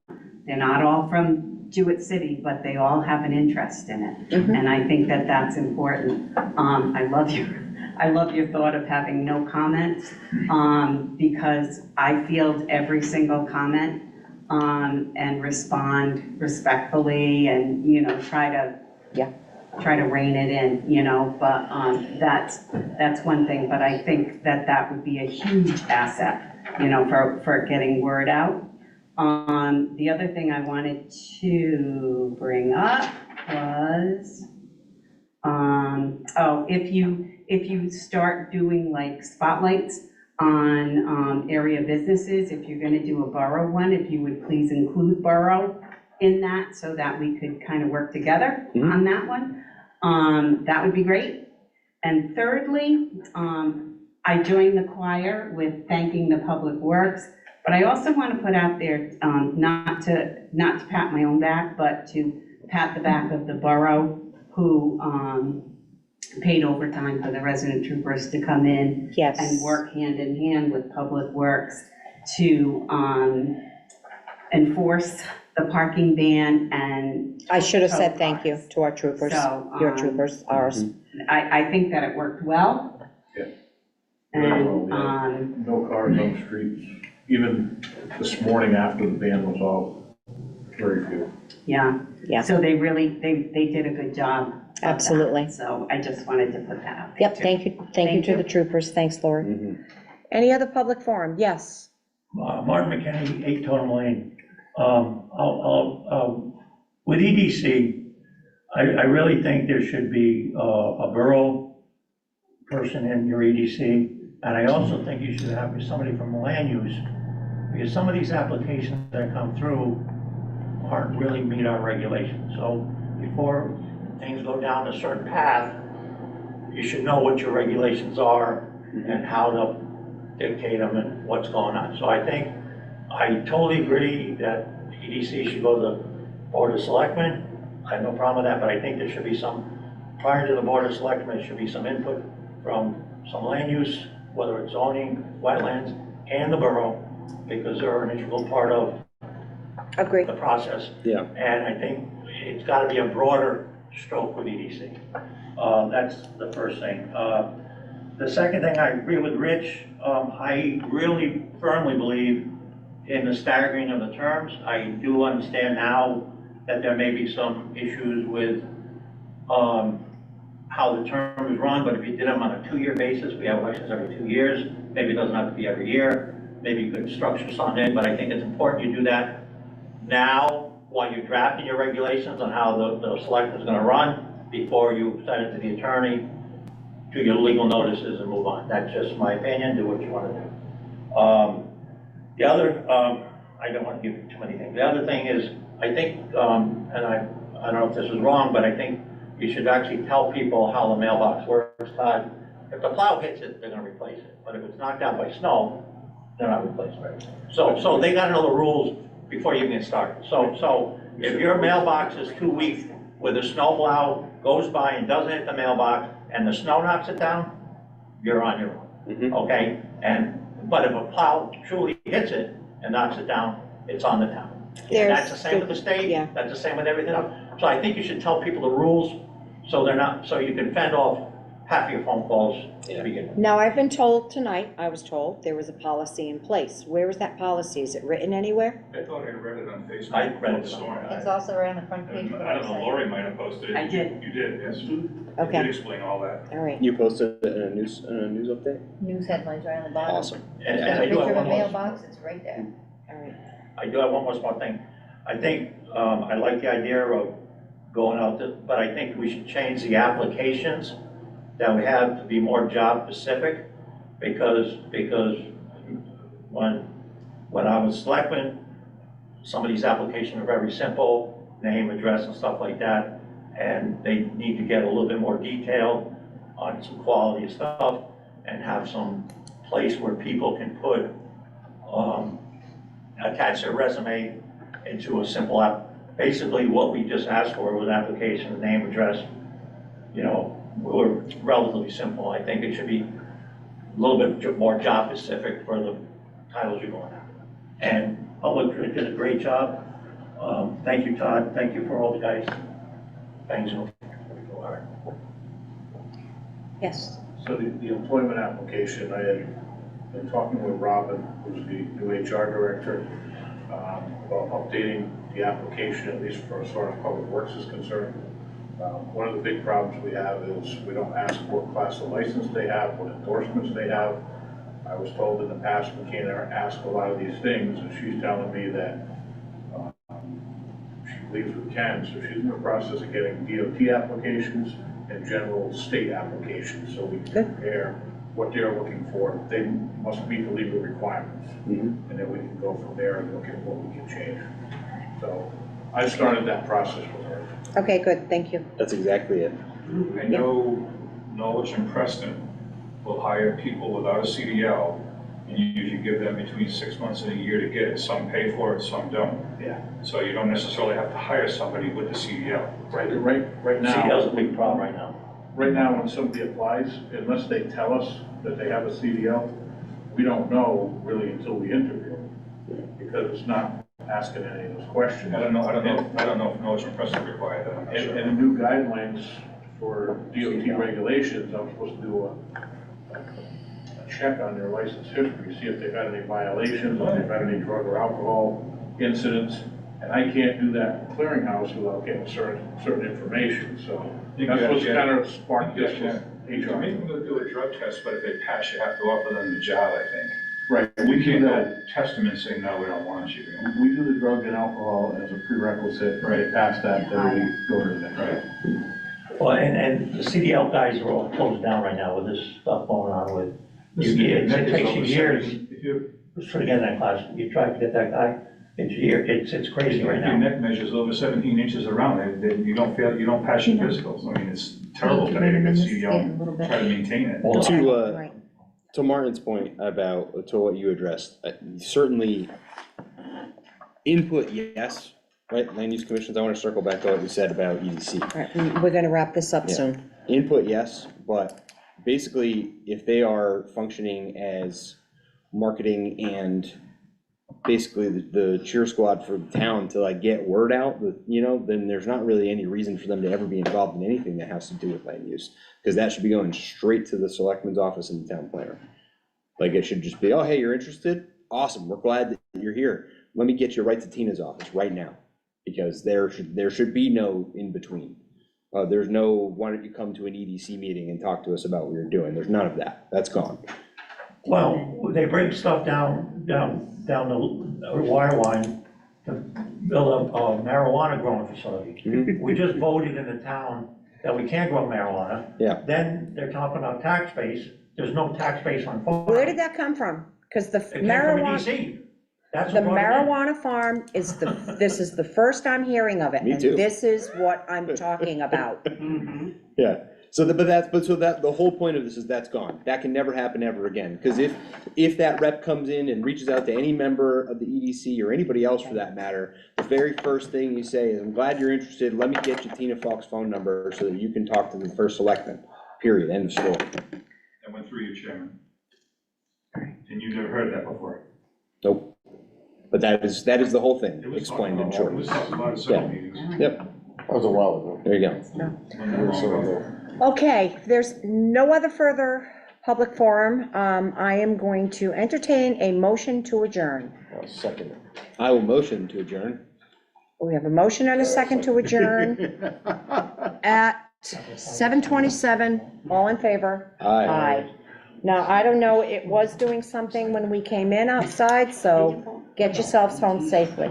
Speaker 12: They're not all from Jewett City, but they all have an interest in it. And I think that that's important. I love your thought of having no comments, because I field every single comment and respond respectfully and, you know, try to rein it in, you know, but that's one thing. But I think that would be a huge asset, you know, for getting word out. The other thing I wanted to bring up was, if you start doing like spotlights on area businesses, if you're gonna do a borough one, if you would please include borough in that so that we could kind of work together on that one, that would be great. And thirdly, I joined the choir with thanking the Public Works, but I also want to put out there, not to pat my own back, but to pat the back of the borough who paid overtime for the resident troopers to come in and work hand in hand with Public Works to enforce the parking ban and.
Speaker 1: I should have said
Speaker 12: tow
Speaker 1: thank you
Speaker 12: cars.
Speaker 1: to our troopers,
Speaker 12: So,
Speaker 1: your troopers, ours.
Speaker 12: I think that it worked well.
Speaker 8: Yeah.
Speaker 12: And,
Speaker 8: No cars on the streets, even this morning after the ban was off, very few.
Speaker 12: yeah.
Speaker 1: Yeah.
Speaker 12: So they really, they did a good job. of that.
Speaker 1: Absolutely.
Speaker 12: So I just wanted to put that out there.
Speaker 1: Yep,
Speaker 12: too.
Speaker 1: thank you to
Speaker 12: Thank
Speaker 1: the
Speaker 12: you.
Speaker 1: troopers, thanks, Lori.
Speaker 5: Mhm.
Speaker 1: Any other public forum? Yes.
Speaker 13: Martin McKinney, 8 Totem Lane. With EDC, I really think there should be a borough person in your EDC, and I also think you should have somebody from land use, because some of these applications that come through aren't really meet our regulations. So before things go down a certain path, you should know what your regulations are and how to dictate them and what's going on. So I totally agree that EDC should go to the Board of Selectmen. I have no problem with that, but I think there should be prior to the Board of Selectmen, there should be some input from some land use, whether it's zoning, wetlands, and the borough, because they're an integral part of
Speaker 1: Agree.
Speaker 13: the process.
Speaker 5: Yeah.
Speaker 13: And I think it's got to be a broader stroke with EDC. That's the first thing. The second thing, I agree with Rich. I really firmly believe in the staggering of the terms. I do understand now that there may be some issues with how the term is run, but if you did them on a 2-year basis, we have elections every 2 years, maybe it doesn't have to be every year, maybe you could structure something in, but I think it's important you do that now while you're drafting your regulations on how the select is gonna run, before you send it to the attorney, do your legal notices and move on. That's just my opinion, do what you wanna do. The other, I don't want to give you too many things. The other thing is, I think, and I don't know if this is wrong, but I think you should actually tell people how the mailbox works, Todd. If the plow hits it, they're gonna replace it, but if it's knocked out by snow, they're not replacing it. So they gotta know the rules before you get started. So if your mailbox is too weak, where the snow plow goes by and doesn't hit the mailbox, and the snow knocks it down, you're on your own, okay? But if a plow truly hits it and knocks it down, it's on the town. And that's the same with the state,
Speaker 1: yeah.
Speaker 13: that's the same with everything else. So I think you should tell people the rules, so you can fend off half your phone calls to begin with.
Speaker 1: Now, I've been told tonight, I was told, there was a policy in place. Where is that policy? Is it written anywhere?
Speaker 2: I thought I read it on Facebook.
Speaker 13: I read it.
Speaker 2: before the storm.
Speaker 7: It's also right on the front page of the
Speaker 2: I don't know,
Speaker 7: website.
Speaker 2: Lori might have posted it.
Speaker 12: I did.
Speaker 2: You did, yes. You
Speaker 1: Okay.
Speaker 2: did explain all that.
Speaker 1: All right.
Speaker 5: You posted it in a news update?
Speaker 7: News headlines right on the bottom.
Speaker 5: Awesome.
Speaker 13: And
Speaker 7: There's
Speaker 13: I
Speaker 7: a
Speaker 13: do have
Speaker 7: picture of a
Speaker 13: one more.
Speaker 7: mailbox, it's right there.
Speaker 1: All right.
Speaker 13: I do have one more small thing. I think, I like the idea of going out to, but I think we should change the applications that we have to be more job specific, because when I was selectman, some of these applications are very simple, name, address, and stuff like that, and they need to get a little bit more detail on some quality of stuff, and have some place where people can put, attach their resume into a simple app. Basically, what we just asked for was application, name, address, we're relatively simple. I think it should be a little bit more job specific for the titles you're going after. And Public did a great job. Thank you, Todd. Thank you for all the guys. Thanks.
Speaker 1: Yes.
Speaker 8: So the employment application, I had been talking with Robin, who's the new HR director, about updating the application, at least for as far as Public Works is concerned. One of the big problems we have is we don't ask what class of license they have, what endorsements they have. I was told in the past we can't ask a lot of these things, and she's telling me that she believes we can. So she's in the process of getting DOT applications and general state applications, so we can compare what they're looking for. They must meet the legal requirements, and then we can go from there and look at what we can change. So I started that process with her.
Speaker 1: Okay, good, thank you.
Speaker 5: That's exactly it.
Speaker 2: I know Norwich and Preston will hire people without a CDL, and you usually give them between 6 months and a year to get it. Some pay for it, some don't.
Speaker 8: Yeah.
Speaker 2: So you don't necessarily have to hire somebody with the CDL.
Speaker 8: Right now.
Speaker 13: CDL's a big problem right now.
Speaker 8: Right now, when somebody applies, unless they tell us that they have a CDL, we don't know really until we interview. Because it's not asking any of those questions.
Speaker 2: I don't know if notice and precedent require that, I'm not sure.
Speaker 8: And the new guidelines for DOT regulations, I'm supposed to do a check on their license history, see if they've had any violations, if they've had any drug or alcohol incidents. And I can't do that in the clearinghouse without getting certain information, so that's what's kind of sparked this with
Speaker 2: You
Speaker 8: HR.
Speaker 2: can make them go do a drug test, but if they pass, you have to offer them the job, I think.
Speaker 8: Right,
Speaker 2: We can't go test them and say, no, we don't want you.
Speaker 8: we do the drug and alcohol as a prerequisite, right, past that, then we go to the next.
Speaker 2: Right.
Speaker 13: Well, and the CDL guys are all closed down right now with this stuff going on with, it takes you years.
Speaker 2: If you,
Speaker 13: To get in that class, you try to get that guy, it's crazy right
Speaker 2: if your
Speaker 13: now.
Speaker 2: neck measures over 17 inches around, then you don't fail, you don't pass your physicals. I mean, it's terrible today to get CDL, and try to maintain it.
Speaker 1: Right.
Speaker 5: To Martin's point about, to what you addressed, certainly input, yes, right? Land use commissions, I want to circle back to what you said about EDC.
Speaker 1: All right, we're gonna wrap this up
Speaker 5: Yeah.
Speaker 1: soon.
Speaker 5: Input, yes, but basically, if they are functioning as marketing and basically the cheer squad for the town to like get word out, then there's not really any reason for them to ever be involved in anything that has to do with land use. Because that should be going straight to the selectman's office and the town planner. Like it should just be, oh, hey, you're interested? Awesome, we're glad that you're here. Let me get you right to Tina's office right now. Because there should be no in between. There's no, why don't you come to an EDC meeting and talk to us about what you're doing? There's none of that. That's gone.
Speaker 13: Well, they bring stuff down the wire line to build a marijuana growing facility.
Speaker 5: Mhm.
Speaker 13: We just voted in the town that we can't grow marijuana.
Speaker 5: Yeah.
Speaker 13: Then they're talking about tax base, there's no tax base on farm.
Speaker 1: Where did that come from? Because the
Speaker 13: It came from
Speaker 1: marijuana,
Speaker 13: EDC. That's
Speaker 1: the
Speaker 13: what brought it in.
Speaker 1: marijuana farm is this is the first I'm hearing of it.
Speaker 5: Me too.
Speaker 1: And this is what I'm talking about.
Speaker 5: Yeah, so the whole point of this is that's gone. That can never happen ever again. Because if that rep comes in and reaches out to any member of the EDC or anybody else for that matter, the very first thing you say is, I'm glad you're interested, let me get you Tina Falk's phone number so that you can talk to the first selectman, period, end of story.
Speaker 2: That went through your chairman. And you never heard that before.
Speaker 5: Nope. But that is the whole thing,
Speaker 2: It was
Speaker 5: explained in
Speaker 2: talked
Speaker 5: short.
Speaker 2: about- It was talked about at several meetings.
Speaker 5: Yep,
Speaker 4: That was a while ago.
Speaker 5: there you go.
Speaker 2: When they were all ago.
Speaker 1: Okay, there's no other further public forum. I am going to entertain a motion to adjourn.
Speaker 4: I'll second it.
Speaker 5: I will motion to adjourn.
Speaker 1: We have a motion and a second to adjourn at 7:27. All in favor?
Speaker 5: Aye.
Speaker 1: Now, I don't know, it was doing something when we came in outside, so get yourselves home safely.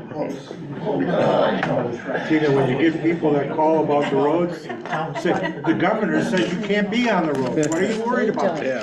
Speaker 9: Tina, when you get people that call about the roads, say, the governor says you can't be on the road. What are you worried about?